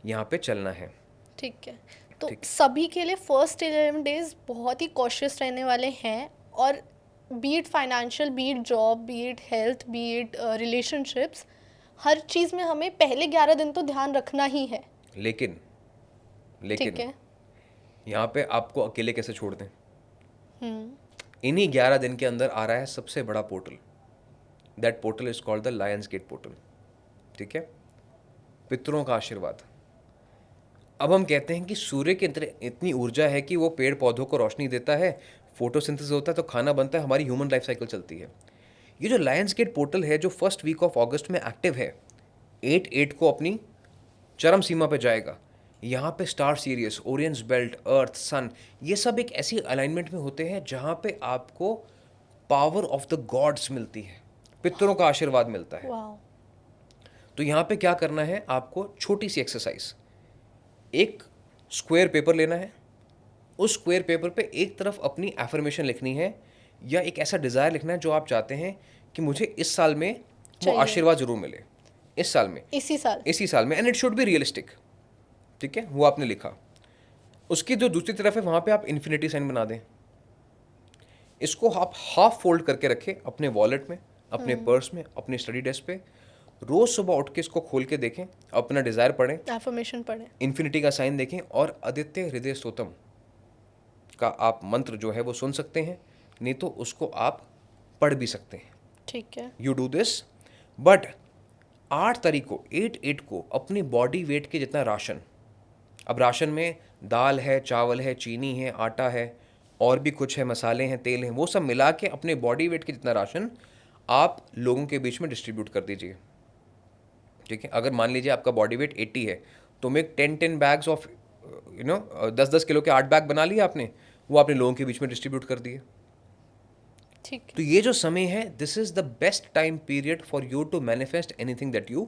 A: यहाँ पे चलना है।
B: ठीक है, तो सभी के लिए फर्स्ट 11 डेज बहुत ही कॉशियस रहने वाले हैं, और be it financial, be it job, be it health, be it relationships, हर चीज़ में हमें पहले 11 दिन तो ध्यान रखना ही है।
A: लेकिन
B: ठीक है।
A: यहाँ पे आपको अकेले कैसे छोड़ दें। इन्हीं 11 दिन के अंदर आ रहा है सबसे बड़ा portal. That portal is called the lions gate portal. ठीक है, पितरों का आशीर्वाद। अब हम कहते हैं कि सूर्य के अंदर इतनी ऊर्जा है कि वो पेड़ पौधों को रोशनी देता है, फोटोसिंथेसिस होता है तो खाना बनता है, हमारी ह्यूमन लाइफ साइकिल चलती है। ये जो लायंस गेट पोर्टल है, जो फर्स्ट वीक ऑफ अगस्त में एक्टिव है, 8/8 को अपनी चरम सीमा पे जाएगा। यहाँ पे स्टार सीरियस, ओरियंस बेल्ट, अर्थ, सन, ये सब एक ऐसी अलाइनमेंट में होते हैं जहाँ पे आपको पावर ऑफ द गॉड्स मिलती है, पितरों का आशीर्वाद मिलता है। तो यहाँ पे क्या करना है, आपको छोटी सी एक्सरसाइज, एक स्क्वायर पेपर लेना है, उस स्क्वायर पेपर पे एक तरफ अपनी एफर्मेशन लिखनी है, या एक ऐसा डिज़ायर लिखना है जो आप चाहते हैं कि मुझे इस साल में वो आशीर्वाद जरूर मिले, इस साल में, इसी साल में, and it should be realistic. ठीक है, वो आपने लिखा। उसकी जो दूसरी तरफ है वहाँ पे आप इन्फिनिटी साइन बना दें। इसको आप हाफ फोल्ड करके रखें अपने वॉलेट में, अपने पर्स में, अपने स्टडी डेस्क पे। रोज सुबह उठ के इसको खोल के देखें, अपना डिज़ायर पढ़ें,
B: एफर्मेशन पढ़ें,
A: इन्फिनिटी का साइन देखें, और आदित्य हृदय स्तोत्रम का आप मंत्र जो है वो सुन सकते हैं, नहीं तो उसको आप पढ़ भी सकते हैं।
B: ठीक है।
A: यू डू दिस बट 8 तारीख को 8/8 को अपनी बॉडी वेट के जितना राशन, अब राशन में दाल है, चावल है, चीनी है, आटा है, और भी कुछ है, मसाले हैं, तेल हैं, वो सब मिला के अपने बॉडी वेट के जितना राशन आप लोगों के बीच में डिस्ट्रीब्यूट कर दीजिए। ठीक है, अगर मान लीजिए आपका बॉडी वेट 80 है तो मेक 10 बैग्स ऑफ 10 किलो के 8 बैग बना लिए आपने, वो आपने लोगों के बीच में डिस्ट्रीब्यूट कर दिए।
B: ठीक है।
A: तो ये जो समय है, this is the best time period for you to manifest anything that you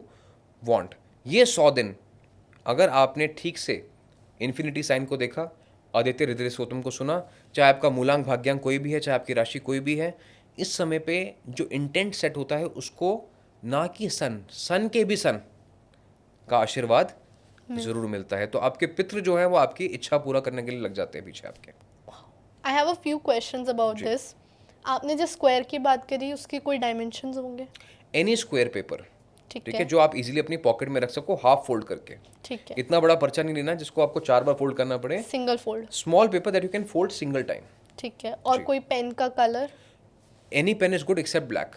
A: want. ये 100 दिन अगर आपने ठीक से इन्फिनिटी साइन को देखा, आदित्य हृदय स्रोतम को सुना, चाहे आपका मूलांक भाग्यांक कोई भी है, चाहे आपकी राशि कोई भी है, इस समय पे जो इंटेंट सेट होता है उसको ना कि सन के भी सन का आशीर्वाद जरूर मिलता है। तो आपके पितृ जो है वो आपकी इच्छा पूरा करने के लिए लग जाते हैं पीछे आपके।
B: I have a few questions about this. आपने जो स्क्वायर की बात करी उसके कोई डायमेंशंस होंगे?
A: एनी स्क्वायर पेपर,
B: ठीक
A: ठीक
B: है।
A: है, जो आप इजीली अपनी पॉकेट में रख सको, हाफ फोल्ड करके।
B: ठीक है।
A: इतना बड़ा पर्चा नहीं लेना जिसको आपको 4 बार फोल्ड करना पड़े।
B: Single fold.
A: Small paper that you can fold single time.
B: ठीक है। और
A: जी।
B: कोई पेन का colour?
A: Any pen is good except black.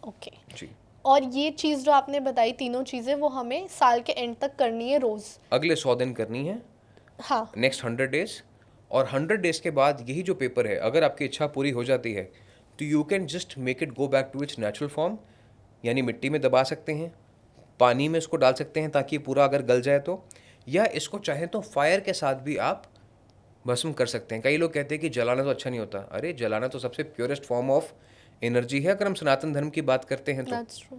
B: Okay.
A: जी।
B: और ये चीज़ जो आपने बताई, तीनों चीज़ें, वो हमें साल के एंड तक करनी है रोज़?
A: अगले 100 दिन करनी है,
B: हाँ।
A: Next 100 days. और 100 डेज के बाद यही जो पेपर है, अगर आपकी इच्छा पूरी हो जाती है तो you can just make it go back to its natural form, यानी मिट्टी में दबा सकते हैं, पानी में इसको डाल सकते हैं ताकि पूरा अगर गल जाए तो, या इसको चाहें तो फायर के साथ भी आप भस्म कर सकते हैं। कई लोग कहते हैं कि जलाना तो अच्छा नहीं होता। अरे जलाना तो सबसे प्योरेस्ट फॉर्म ऑफ एनर्जी है अगर हम सनातन धर्म की बात करते हैं तो,
B: दैट्स ट्रू।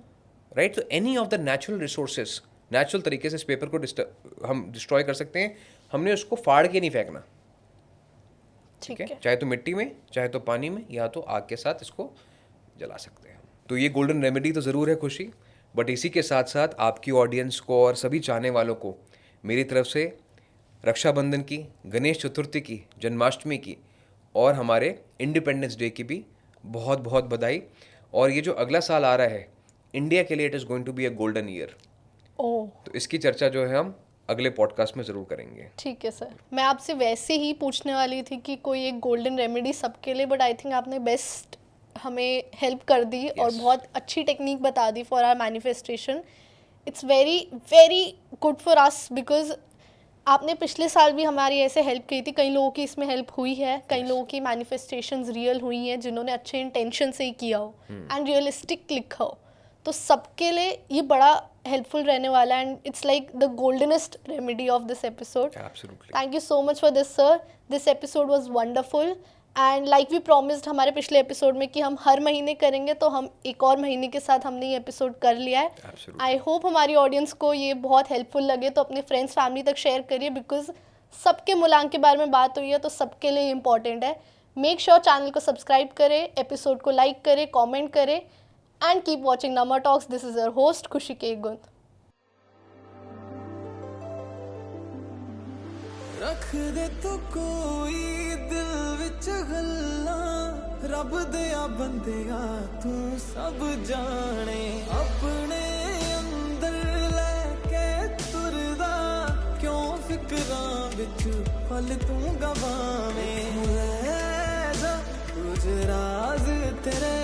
A: राइट। तो any of the natural resources, natural तरीके से इस पेपर को हम डिस्ट्रॉय कर सकते हैं। हमने उसको फाड़ के नहीं फेंकना, ठीक है, चाहे तो मिट्टी में, चाहे तो पानी में, या तो आग के साथ इसको जला सकते हैं। तो ये गोल्डन रेमेडी तो ज़रूर है खुशी, बट इसी के साथ साथ आपकी ऑडियंस को और सभी चाहने वालों को मेरी तरफ से रक्षाबंधन की, गणेश चतुर्थी की, जन्माष्टमी की और हमारे इंडिपेंडेंस डे की भी बहुत बहुत बधाई। और ये जो अगला साल आ रहा है इंडिया के लिए, it is going to be a golden year.
B: Oh,
A: तो इसकी चर्चा जो है हम अगले पॉडकास्ट में ज़रूर करेंगे।
B: ठीक है सर। मैं आपसे वैसे ही पूछने वाली थी कि कोई एक गोल्डन रेमेडी सबके लिए, बट आई थिंक आपने बेस्ट हमें हेल्प कर दी और बहुत अच्छी टेक्निक बता दी for our manifestation. It's very very good for us, because आपने पिछले साल भी हमारी ऐसे हेल्प की थी। कई लोगों की इसमें हेल्प हुई है, कई लोगों की मैनिफेस्टेशंस रियल हुई हैं जिन्होंने अच्छे इंटेंशन से ही किया हो एंड रियलिस्टिक लिखा हो। तो सबके लिए ये बड़ा हेल्पफुल रहने वाला है and it's like the goldenest remedy of this episode.
A: Absolutely.
B: Thank you so much for this sir. This episode was wonderful and like we promised हमारे पिछले एपिसोड में कि हम हर महीने करेंगे, तो हम एक और महीने के साथ हमने ये एपिसोड कर लिया है।
A: Absolutely.
B: आई होप हमारी ऑडियंस को ये बहुत हेल्पफुल लगे, तो अपने फ्रेंड्स फैमिली तक शेयर करिए, बिकॉज सबके मूलांक के बारे में बात हुई है तो सबके लिए इम्पॉर्टेंट है। मेक श्योर चैनल को सब्सक्राइब करें, एपिसोड को लाइक करें, कॉमेंट करें एंड कीप वॉचिंग नमा talks. This is your host खुशी के गुंद।
C: रख दे तो कोई दिल विच गल्लां, रब दिया बंदिया तू सब जाने, अपने अंदर लेके तुरदा, क्यों फिक्रां विच पल तू गवावें, ले जा कुछ राज तेरे